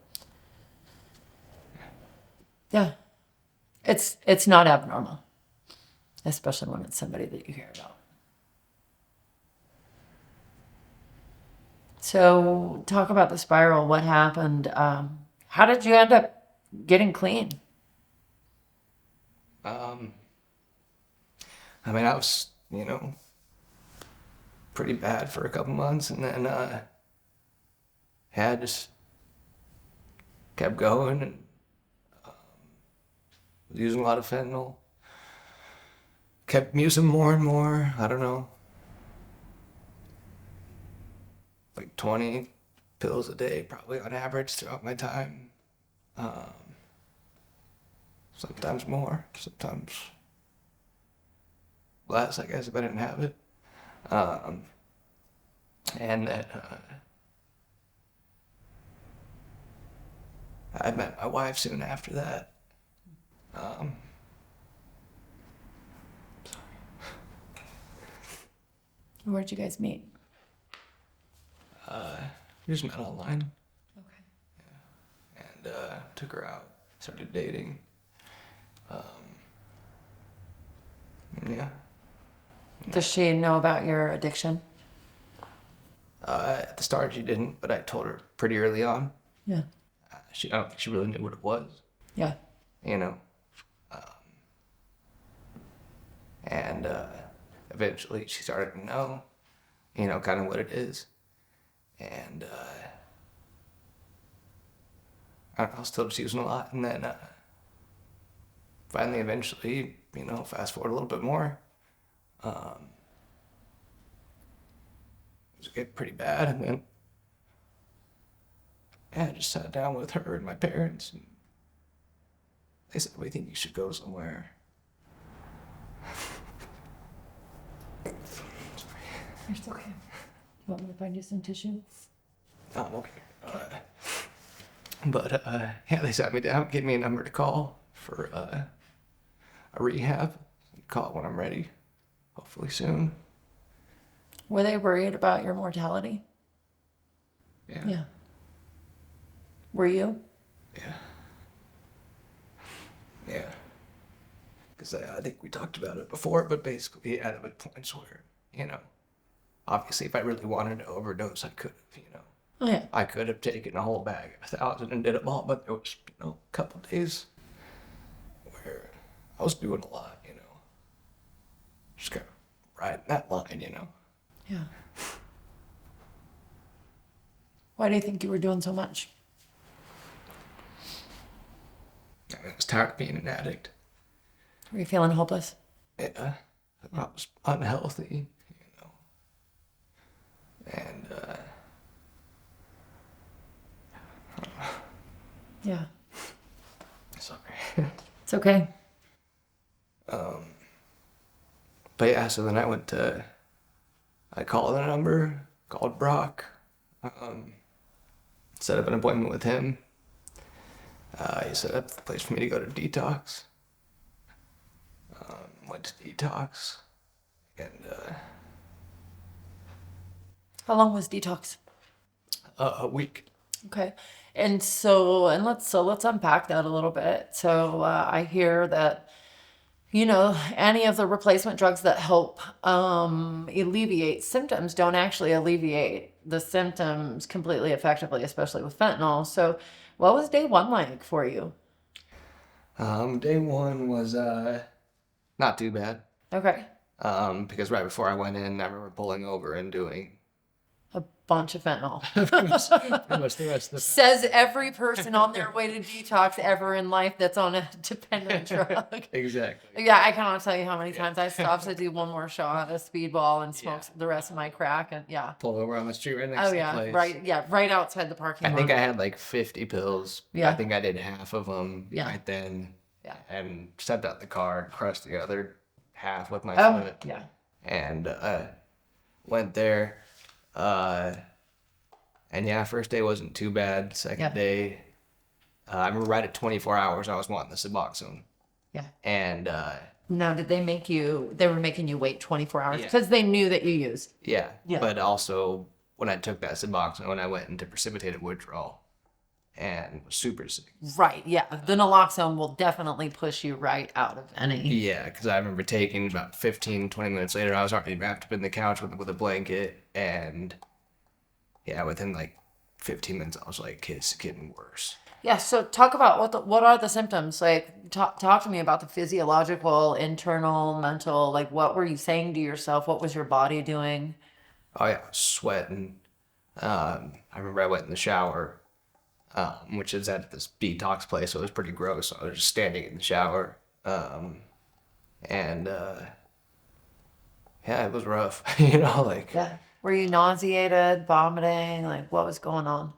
Yeah. It's not abnormal, especially when it's somebody that you care about. So talk about the spiral. What happened? How did you end up getting clean? um, I mean, I was, you know, pretty bad for a couple months, and then, yeah, I just kept going and was using a lot of fentanyl. Kept using more and more. I don't know, like 20 pills a day, probably on average throughout my time. Um, Sometimes more, sometimes less, I guess, if I didn't have it. Um, and then I met my wife soon after that. Um, Where'd you guys meet? we just met online Okay. and took her out, started dating. Yeah. Does she know about your addiction? At the start, she didn't, but I told her pretty early on. Yeah. I don't think she really knew what it was, Yeah. you know. And eventually, she started to know, you know, kind of what it is. And I don't know, I was still just using a lot. And then finally, eventually, you know, fast forward a little bit more, it was getting pretty bad. And then yeah, I just sat down with her and my parents, and they said, "We think you should go somewhere." You're still okay. You want me to find you some tissue? Okay. But yeah, they sat me down, gave me a number to call for a rehab. Call it when I'm ready, hopefully soon. Were they worried about your mortality? Yeah. Yeah. Were you? Yeah. Yeah. Because I think we talked about it before, but basically, yeah, there were points where, you know, obviously, if I really wanted to overdose, I could have, you know. Oh yeah. I could have taken a whole bag of 1,000 and did it all, but there was, you know, a couple days where I was doing a lot, you know. Just kind of riding that line, you know. Yeah. Why do you think you were doing so much? I mean, I was tired of being an addict. Were you feeling hopeless? Yeah. I was unhealthy, you know. And, Yeah. sorry. It's okay. But yeah, so then I called the number, called Brock, set up an appointment with him. He set up the place for me to go to detox. Went to detox, and How long was detox? a week. Okay. And let's unpack that a little bit. So I hear that any of the replacement drugs that help alleviate symptoms don't actually alleviate the symptoms completely effectively, especially with fentanyl. So what was day one like for you? Day one was not too bad. Okay. Because right before I went in, I remember pulling over and doing A bunch of fentanyl. Pretty much the rest of the Says every person on their way to detox ever in life that's on a dependent drug. Exactly. Yeah, I cannot tell you how many times I stopped to do one more shot of speedball and smoke Yeah. the rest of my crack, and yeah. Pulled over on the street right next Oh to the yeah, place. right outside the parking I lot. think I had like 50 pills. Yeah. I think I did half of them Yeah. right then. Yeah. And stepped out the car, crushed the other half with my Oh foot, yeah. and went there. And yeah, first day wasn't too bad. Second Yeah. day, I remember right at 24 hours, I was wanting the Suboxone. Yeah. And Now, did they make you? They were making you wait 24 hours Yeah. because they knew that you used. yeah, Yeah. but also when I took that Suboxone, I went into precipitated withdrawal and was super sick. Right. Yeah. The naloxone will definitely push you right out of any. Yeah, because I remember taking about 15, 20 minutes later, I was already wrapped up in the couch with a blanket. And yeah, within like 15 minutes, I was like, it's getting worse. Yeah. So talk about what are the symptoms? Like talk to me about the physiological, internal, mental. Like what were you saying to yourself? What was your body doing? Oh yeah, I was sweating. I remember I went in the shower, which is at this detox place, so it was pretty gross. So I was just standing in the shower, and yeah, it was rough. Like Yeah. Were you nauseated, vomiting? Like what was going on?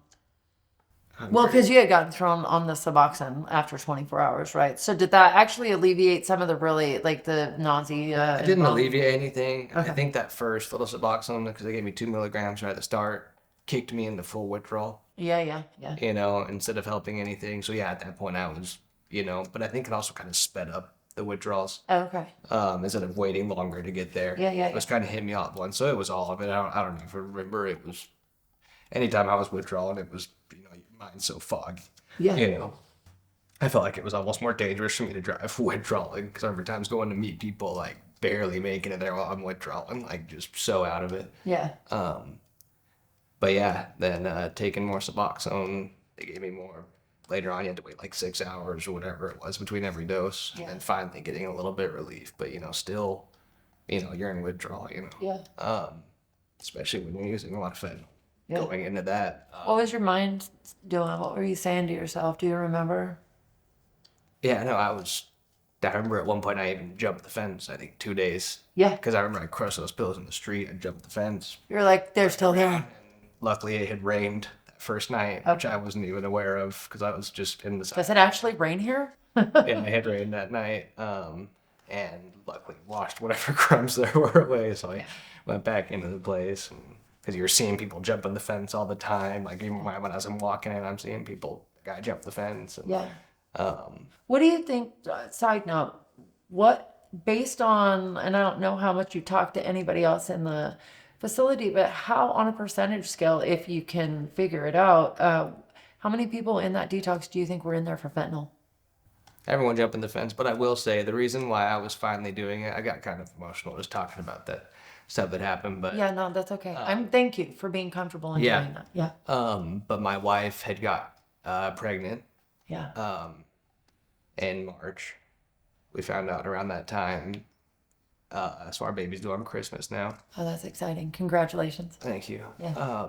I'm Well, pretty- because you had gotten thrown on the Suboxone after 24 hours, right? So did that actually alleviate some of the really, like the nausea? it didn't alleviate anything. Okay. I think that first little Suboxone, because they gave me 2 milligrams right at the start, kicked me into full withdrawal. Yeah. Instead of helping anything. So yeah, at that point I was, but I think it also kind of sped up the withdrawals. Oh, okay. Instead of waiting longer to get there. Yeah. It was kind of hit me all at once. So it was all of it. I don't even remember. It was anytime I was withdrawing, it was, your mind's so foggy. Yeah. I felt like it was almost more dangerous for me to drive withdrawing because every time I was going to meet people, like barely making it there while I'm withdrawing, like just so out of it. Yeah. But yeah, then taking more Suboxone, they gave me more. Later on, you had to wait like 6 hours or whatever it was between every dose, Yeah. and finally getting a little bit relief. But still, you're in withdrawal. Yeah. Especially when you're using a lot of fentanyl. Yeah. Going into that, What was your mind doing? What were you saying to yourself? Do you remember? yeah, no, I remember at one point I even jumped the fence. I think 2 days. Yeah. Because I remember I crushed those pills in the street and jumped the fence. You're like, they're still there. Luckily, it had rained that first night, which I wasn't even aware of because I was just in the Does it actually rain here? and it had rained that night. And luckily washed whatever crumbs there were away. So I went back into the place because you were seeing people jumping the fence all the time. Like even when I was walking in, I'm seeing people, the guy jump the fence. And, Yeah. What do you think, side note, based on, and I don't know how much you talk to anybody else in the facility, but how on a percentage scale, if you can figure it out, how many people in that detox do you think were in there for fentanyl? Everyone jumping the fence. But I will say the reason why I was finally doing it, I got kind of emotional just talking about that stuff that happened. But Yeah, no, that's okay. Thank you for being comfortable in doing that. Yeah. but my wife had got pregnant Yeah. in March. We found out around that time. So our baby's due on Christmas now. Oh, that's exciting. Congratulations. Thank you. Yeah.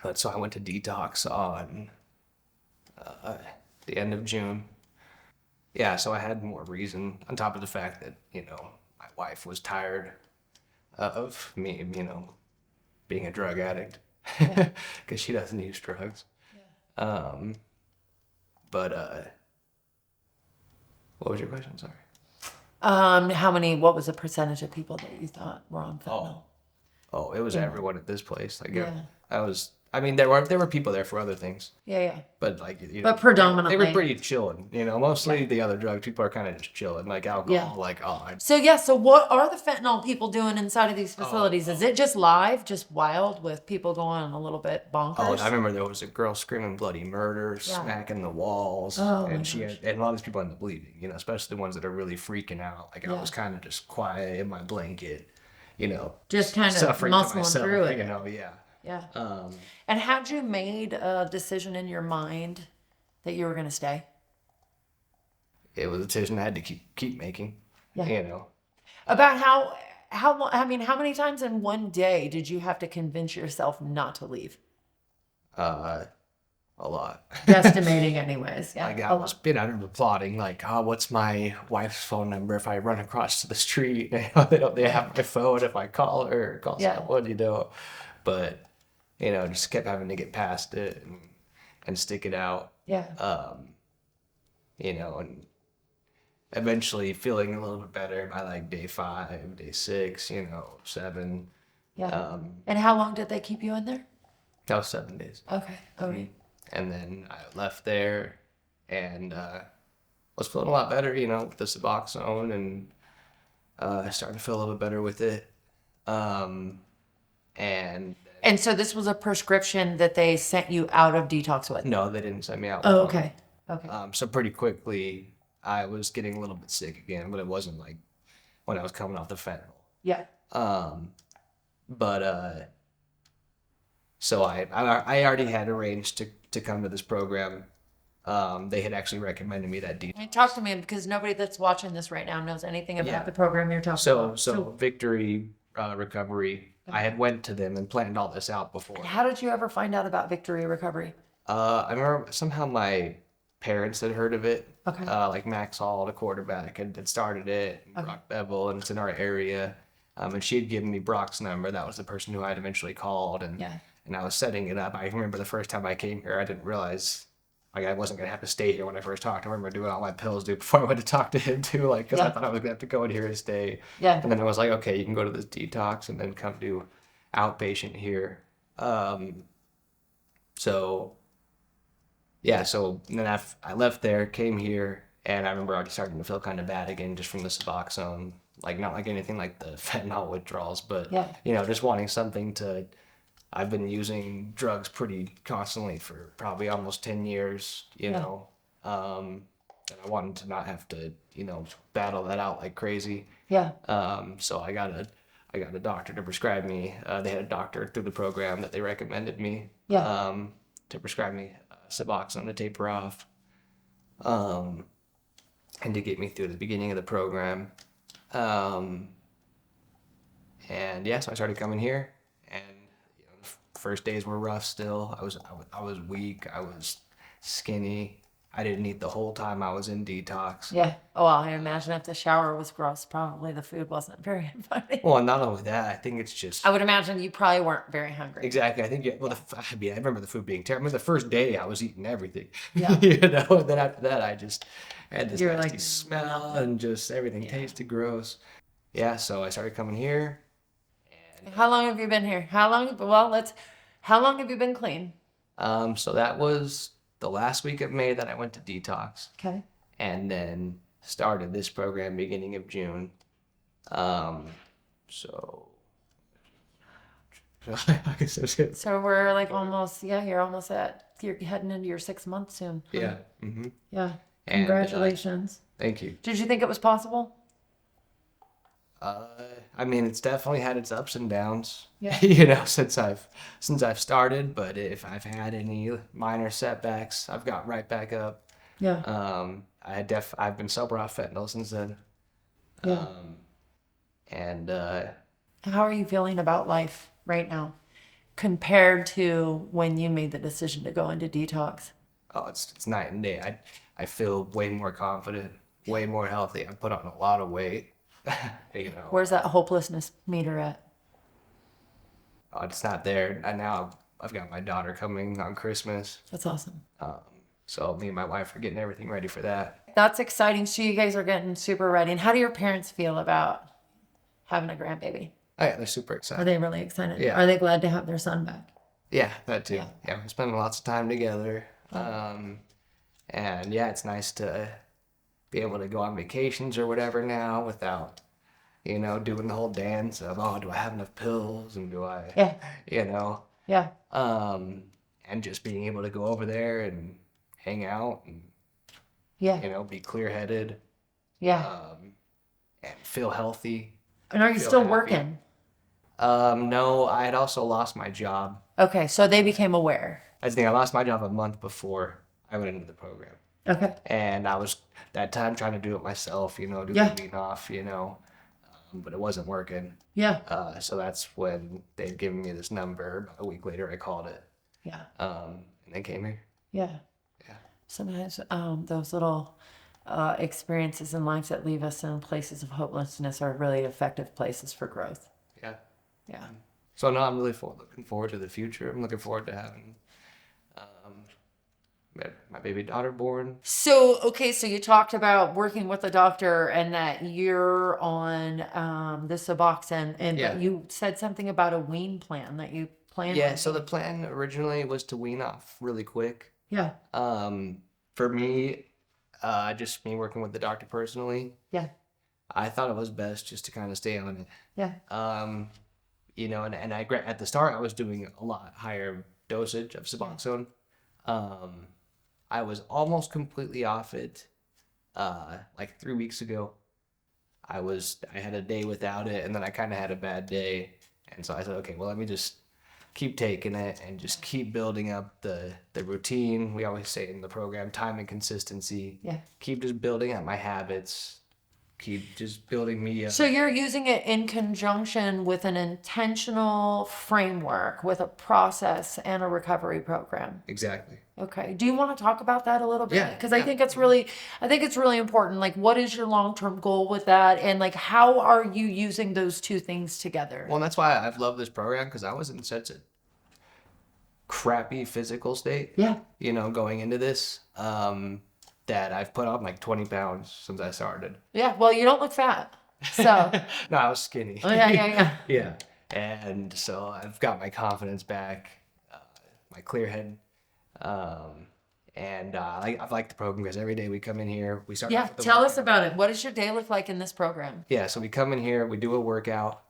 But so I went to detox on the end of June. Yeah, so I had more reason on top of the fact that, my wife was tired of me, being a drug addict because she doesn't use drugs. But what was your question? Sorry. What was the percentage of people that you thought were on fentanyl? Oh, it was everyone at this place. Like, Yeah. there were people there for other things, Yeah. but like, But predominantly. they were pretty chilling. Mostly the other drugs, people are kind of just chilling, like alcohol. Yeah. Like, So what are the fentanyl people doing inside of these facilities? Is it just live, just wild with people going a little bit bonkers? I remember there was a girl screaming bloody murder, smacking the walls, Oh, my and and a lot of these people ended up bleeding. Especially the ones that are really freaking out. Like I was kind of just quiet in my blanket. Just kind of suffering to muscling myself, through it. Yeah. Yeah. And had you made a decision in your mind that you were going to stay? It was a decision I had to keep making. Yeah. You know. About how long, I mean, how many times in one day did you have to convince yourself not to leave? A lot. Guesstimating anyways. Yeah. Like A I was, lot. I remember plotting like, oh, what's my wife's phone number if I run across to the street? They have my phone if I call her or call Yeah. someone, But just kept having to get past it and stick it out. Yeah. And eventually feeling a little bit better by like day 5, day 6, 7. Yeah. And how long did they keep you in there? That was 7 days. Okay. Okay. And then I left there and was feeling a lot better, with the Suboxone, and starting to feel a little bit better with it. And so this was a prescription that they sent you out of detox with? no, they didn't send me out. Oh, okay. Okay. So pretty quickly, I was getting a little bit sick again, but it wasn't like when I was coming off the fentanyl. Yeah. But so I already had arranged to come to this program. They had actually recommended me that detox. Talk to me, because nobody that's watching this right now knows anything about Yeah. the program you're talking about. So Victory Recovery, I had went to them and planned all this out before. How did you ever find out about Victory Recovery? I remember somehow my parents had heard of it. Okay. Like Maxwell, the quarterback, had started it. Okay. Brock Bevel, and it's in our area. And she had given me Brock's number. That was the person who I had eventually called. And Yeah. and I was setting it up. I remember the first time I came here, I didn't realize like I wasn't gonna have to stay here when I first talked. I remember doing all my pills before I went to talk to him too, like because I thought I was gonna have to go in here and stay. Yeah. And then I was like, okay, you can go to this detox and then come do outpatient here. So then I left there, came here, and I remember already starting to feel kind of bad again just from the Suboxone. Like not like anything like the fentanyl withdrawals, but just wanting something to. I've been using drugs pretty constantly for probably almost 10 years, and I wanted to not have to, battle that out like crazy. Yeah. So I got a doctor to prescribe me. They had a doctor through the program that they recommended me. Yeah. To prescribe me Suboxone to taper off, and to get me through the beginning of the program. So I started coming here, and the first days were rough. Still, I was weak. I was skinny. I didn't eat the whole time I was in detox. Yeah. Oh, well, I imagine if the shower was gross, probably the food wasn't very funny. Well, not only that, I think it's just. I would imagine you probably weren't very hungry. Exactly. I think. I remember the food being terrible. I mean, the first day I was eating everything. Yeah. And then after that, I just had this You're nasty like, smell and just everything tasted gross. Yeah. So I started coming here. How long have you been here? How long have you been clean? So that was the last week of May that I went to detox. Okay. And then started this program beginning of June. So we're like you're heading into your 6 months soon. Huh? Yeah. Mm-hmm. Yeah. And, Congratulations. Thank you. Did you think it was possible? I mean, it's definitely had its ups and downs, Yeah. since I've started, but if I've had any minor setbacks, I've got right back up. Yeah. I've been sober off fentanyl since then. Yeah. And how are you feeling about life right now compared to when you made the decision to go into detox? oh, it's night and day. I feel way more confident, way more healthy. I put on a lot of weight. Where's that hopelessness meter at? Oh, it's not there. And now I've got my daughter coming on Christmas. That's awesome. So me and my wife are getting everything ready for that. That's exciting. So you guys are getting super ready. And how do your parents feel about having a grandbaby? Oh yeah, they're super Are excited. they really excited? Yeah. Are they glad to have their son back? Yeah, that too. Yeah. Yeah, we're spending lots of time together. And yeah, it's nice to be able to go on vacations or whatever now without, doing the whole dance of, oh, do I have enough pills? And do I, Yeah. Yeah. and just being able to go over there and hang out and, Yeah. be clear-headed, Yeah. and feel healthy. And are you feel still happy. working? No, I had also lost my job. Okay. So they became aware. I think I lost my job a month before I went into the program. Okay. And I was that time trying to do it myself, do Yeah. the wean off, but it wasn't working. Yeah. So that's when they'd given me this number. A week later, I called it. Yeah. And they came here. Yeah. Yeah. Sometimes those little experiences in life that leave us in places of hopelessness are really effective places for growth. Yeah. Yeah. So no, I'm really looking forward to the future. I'm looking forward to having my baby daughter born. So, okay, so you talked about working with a doctor and that you're on the Suboxone, and Yeah. but you said something about a wean plan that you plan Yeah, on. so the plan originally was to wean off really quick. Yeah. For me, just me working with the doctor personally, Yeah. I thought it was best just to kind of stay on it. Yeah. And at the start I was doing a lot higher dosage of Suboxone. I was almost completely off it. Like 3 weeks ago, I had a day without it, and then I kind of had a bad day, and so I said, okay, well, let me just keep taking it and just keep building up the routine. We always say in the program, time and consistency. Yeah. Keep just building up my habits. Keep just building me up. So you're using it in conjunction with an intentional framework, with a process and a recovery program. Exactly. Okay. Do you want to talk about that a little bit? Yeah. Because I think it's really important. Like, what is your long-term goal with that? And like, how are you using those two things together? Well, that's why I've loved this program, because I was in such a crappy physical state. Yeah. Going into this, that I've put on like 20 pounds since I started. Yeah. Well, you don't look fat. So. No, I was skinny. Oh, yeah. Yeah. And so I've got my confidence back, my clear head. I've liked the program because every day we come in here, we start. Yeah. Tell us about it. What does your day look like in this program? Yeah. So we come in here, we do a workout.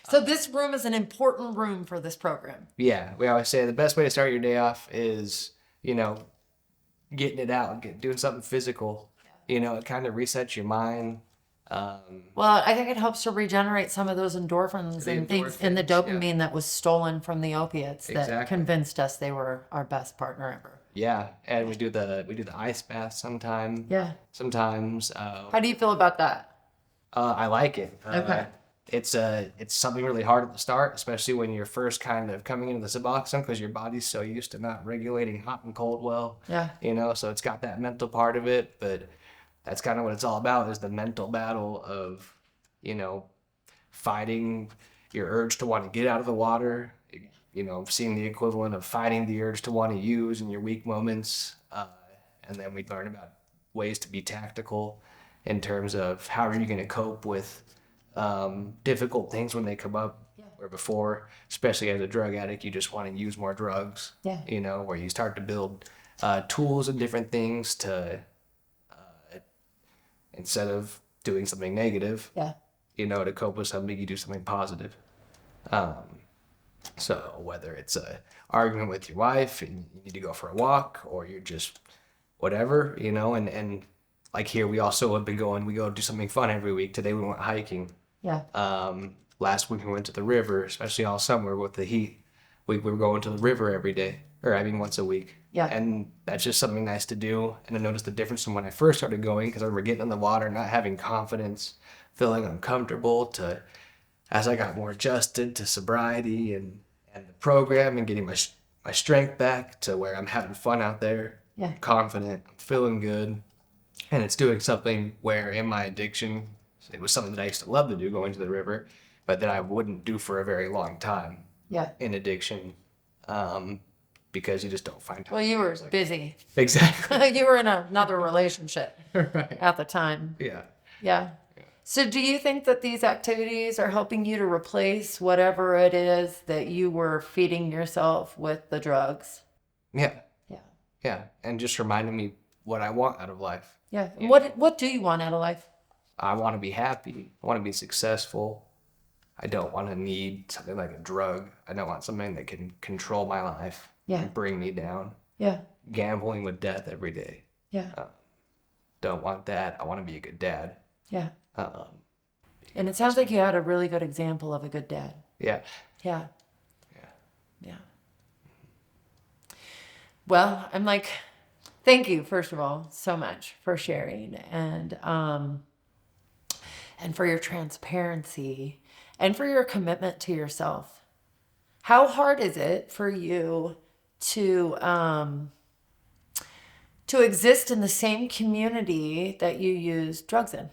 So this room is an important room for this program. Yeah. We always say the best way to start your day off is, getting it out, doing something physical. It kind of resets your mind. Well, I think it helps to regenerate some of those endorphins and things, and the dopamine that was stolen from the opiates that convinced us they were our best partner ever. Yeah, and we do the ice bath sometimes. Yeah. Sometimes. How do you feel about that? I like it. Okay. It's something really hard at the start, especially when you're first kind of coming into the Suboxone, because your body's so used to not regulating hot and cold well. Yeah. So it's got that mental part of it, but that's kind of what it's all about, is the mental battle of, fighting your urge to want to get out of the water, seeing the equivalent of fighting the urge to want to use in your weak moments. And then we learn about ways to be tactical in terms of how are you going to cope with difficult things when they come up. Yeah. Where before, especially as a drug addict, you just want to use more drugs. Yeah. Where you start to build tools and different things to, instead of doing something negative, to cope with something, you do something positive. So whether it's a argument with your wife and you need to go for a walk, or you're just whatever, and like here, we also have been we go do something fun every week. Today we went hiking. Yeah. Last week we went to the river, especially all summer with the heat. We were going to the river every day, once a week. Yeah. And that's just something nice to do. And I noticed the difference from when I first started going, because I remember getting in the water, not having confidence, feeling uncomfortable, to as I got more adjusted to sobriety and the program and getting my strength back to where I'm having fun out there. Yeah. I'm confident, I'm feeling good. And it's doing something where in my addiction, it was something that I used to love to do, going to the river, but that I wouldn't do for a very long time. Yeah. In addiction, because you just don't find time. Well, you were busy. Exactly. You were in another relationship at the time. Yeah. So do you think that these activities are helping you to replace whatever it is that you were feeding yourself with the drugs? Yeah. And just reminding me what I want out of life. Yeah. What do you want out of life? I want to be happy. I want to be successful. I don't want to need something like a drug. I don't want something that can control my life. Yeah. And bring me down. Yeah. Gambling with death every day. Yeah. Don't want that. I want to be a good dad. Yeah. And it sounds like you had a really good example of a good dad. Yeah. Yeah. Yeah. Well, I'm like, thank you, first of all, so much for sharing. And and for your transparency and for your commitment to yourself. How hard is it for you to exist in the same community that you use drugs in?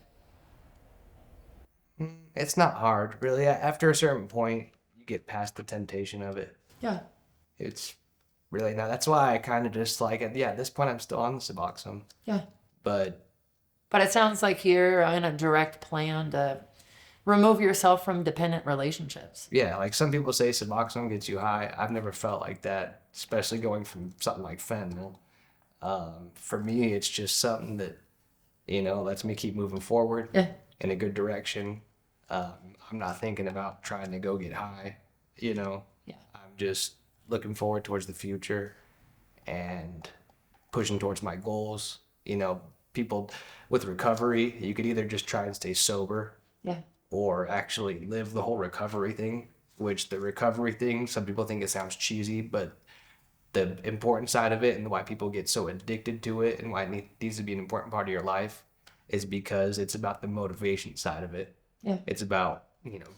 It's not hard, really. After a certain point, you get past the temptation of it. Yeah. It's really not. That's why I kind of just like, yeah, at this point, I'm still on the Suboxone. Yeah. But it sounds like you're in a direct plan to remove yourself from dependent relationships. yeah, like some people say Suboxone gets you high. I've never felt like that, especially going from something like fentanyl. For me, it's just something that, lets me keep moving forward Yeah. in a good direction. I'm not thinking about trying to go get high, Yeah. I'm just looking forward towards the future and pushing towards my goals. People with recovery, you could either just try and stay sober Yeah. or actually live the whole recovery thing, which the recovery thing, some people think it sounds cheesy, but the important side of it and why people get so addicted to it and why it needs to be an important part of your life is because it's about the motivation side of it. Yeah. It's about,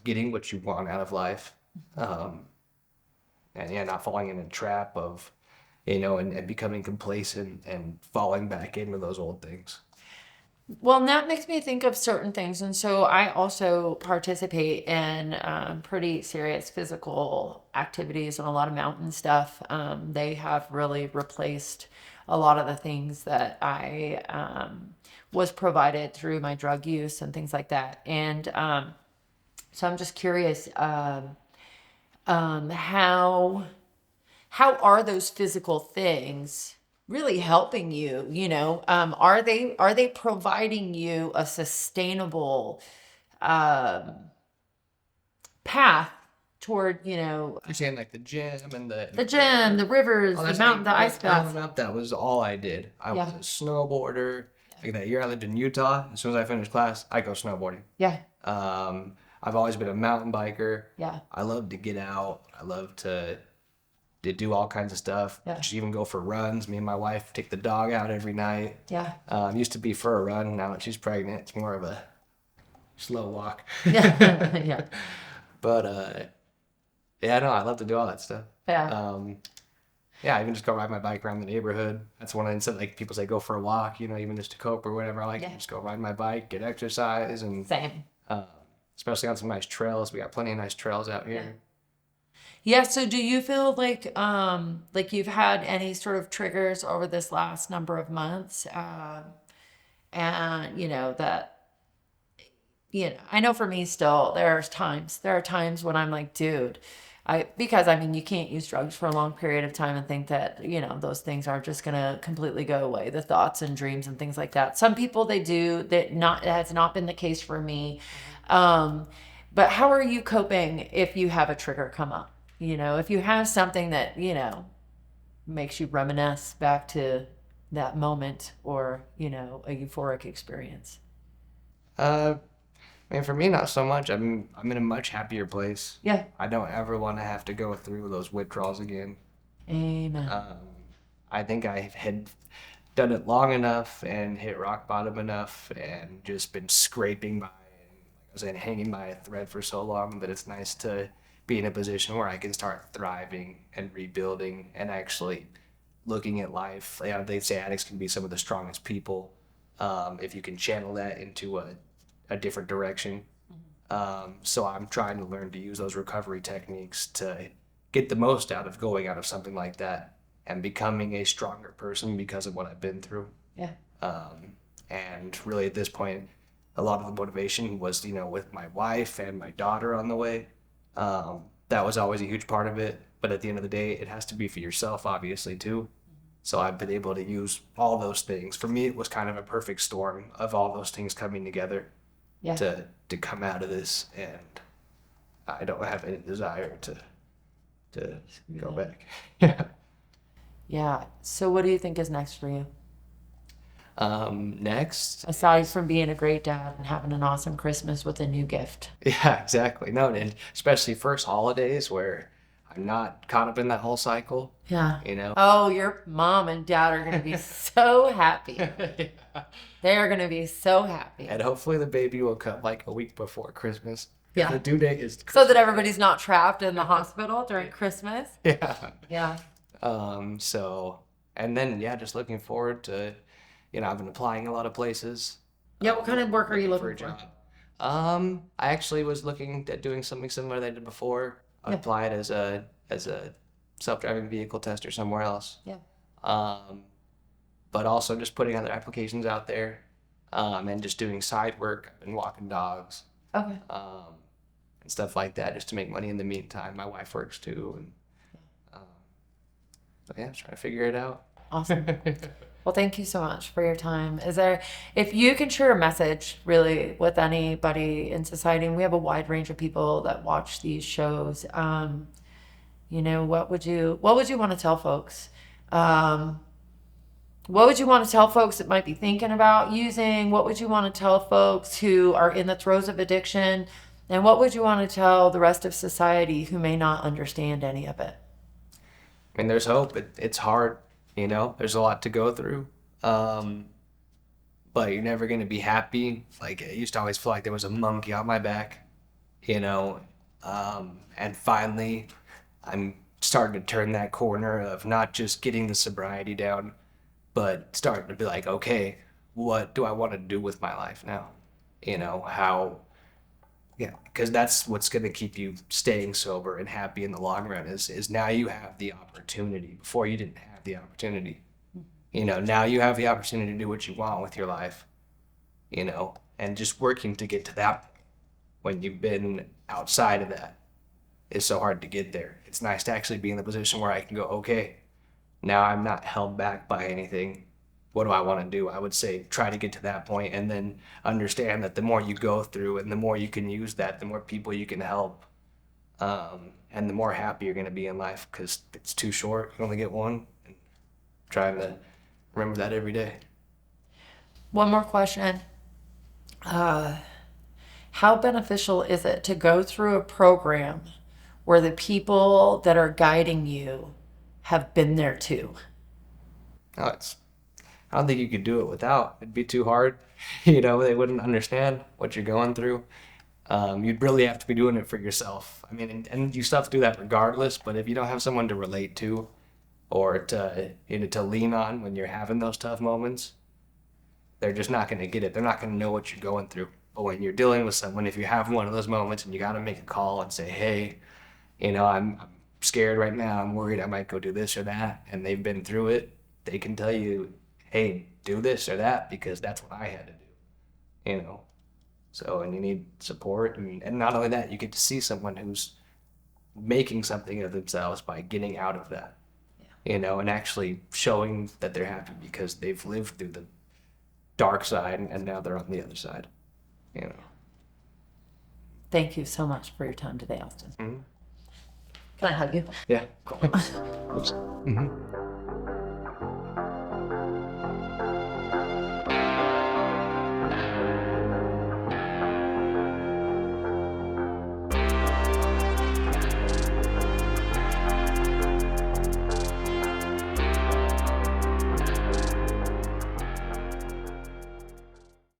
getting what you want out of life. And yeah, not falling in a trap of, and becoming complacent and falling back into those old things. Well, and that makes me think of certain things. And so I also participate in pretty serious physical activities and a lot of mountain stuff. They have really replaced a lot of the things that I was provided through my drug use and things like that. And so I'm just curious, how are those physical things really helping you? Are they providing you a sustainable path toward You're saying like the gym and the gym, the rivers, the mountain, the ice bath? Growing up, that was all I did. I was Yeah. a snowboarder. Like that year I lived in Utah. As soon as I finished class, I go snowboarding. Yeah, I've always been a mountain biker. yeah, I love to get out. I love to do all kinds of stuff. Yeah. Just even go for runs. Me and my wife take the dog out every night. yeah, Used to be for a run. Now that she's pregnant, it's more of a slow walk. yeah, yeah, But yeah, no, I love to do all that stuff. yeah. Yeah, I even just go ride my bike around the neighborhood. That's one instead, like people say, go for a walk, even just to cope or whatever. I like to Yeah. just go ride my bike, get exercise, and Same. especially on some nice trails. We got plenty of nice trails out here. Yeah, so do you feel like you've had any sort of triggers over this last number of months? And I know for me still there are times when I'm like, dude, because you can't use drugs for a long period of time and think that, those things are just gonna completely go away, the thoughts and dreams and things like that. Some people they do, it has not been the case for me. But how are you coping if you have a trigger come up? If you have something that, makes you reminisce back to that moment or, a euphoric experience. For me, not so much. I'm in a much happier place. Yeah. I don't ever want to have to go through those withdrawals again. Amen. I think I had done it long enough and hit rock bottom enough and just been scraping by and, like I was saying, hanging by a thread for so long that it's nice to be in a position where I can start thriving and rebuilding and actually looking at life. They say addicts can be some of the strongest people if you can channel that into a different direction. So I'm trying to learn to use those recovery techniques to get the most out of going out of something like that and becoming a stronger person because of what I've been through. Yeah. And really at this point, a lot of the motivation was, with my wife and my daughter on the way. That was always a huge part of it. But at the end of the day, it has to be for yourself, obviously, too. So I've been able to use all those things. For me, it was kind of a perfect storm of all those things coming together to come out of this. And I don't have any desire to go back. Yeah. Yeah. So what do you think is next for you? Next. Aside from being a great dad and having an awesome Christmas with a new gift. Yeah, exactly. No, and especially first holidays where I'm not caught up in that whole cycle. Yeah. You know? Oh, your mom and dad are going to be so happy. Yeah. They are going to be so happy. And hopefully the baby will come like a week before Christmas. Yeah. The due date is Christmas. So that everybody's not trapped in the hospital during Christmas. Yeah. Yeah. So, and then, yeah, just looking forward to, I've been applying a lot of places. Yeah, what kind of work are you looking a for? job. I actually was looking at doing something similar that I did before. I Yeah. applied as a self-driving vehicle tester somewhere else. Yeah. But also just putting other applications out there, and just doing side work. I've been walking dogs, Okay. and stuff like that, just to make money in the meantime. My wife works too, and but yeah, trying to figure it out. Awesome. Well, thank you so much for your time. If you can share a message really with anybody in society, and we have a wide range of people that watch these shows, what would you want to tell folks? What would you want to tell folks that might be thinking about using? What would you want to tell folks who are in the throes of addiction? And what would you want to tell the rest of society who may not understand any of it? I mean, there's hope. It's hard, there's a lot to go through. But you're never going to be happy. Like, I used to always feel like there was a monkey on my back, and finally I'm starting to turn that corner of not just getting the sobriety down, but starting to be like, okay, what do I want to do with my life now? Because that's what's going to keep you staying sober and happy in the long run is now you have the opportunity. Before you didn't have the opportunity. Now you have the opportunity to do what you want with your life, and just working to get to that point when you've been outside of that is so hard to get there. It's nice to actually be in the position where I can go, okay, now I'm not held back by anything. What do I want to do? I would say try to get to that point and then understand that the more you go through and the more you can use that, the more people you can help, and the more happy you're going to be in life, because it's too short. You only get one. And trying to remember that every day. One more question. How beneficial is it to go through a program where the people that are guiding you have been there too? Oh, I don't think you could do it without. It'd be too hard. They wouldn't understand what you're going through. You'd really have to be doing it for yourself. I mean, and you still have to do that regardless, but if you don't have someone to relate to or to lean on when you're having those tough moments, they're just not going to get it. They're not going to know what you're going through. But when you're dealing with someone, if you have one of those moments and you got to make a call and say, hey, I'm scared right now. I'm worried I might go do this or that. And they've been through it. They can tell you, hey, do this or that, because that's what I had to do, So, and you need support. And not only that, you get to see someone who's making something of themselves by getting out of that, and actually showing that they're happy because they've lived through the dark side and now they're on the other side, Thank you so much for your time today, Austin. Mm-hmm. Can I hug you? Yeah. Cool. Mm-hmm.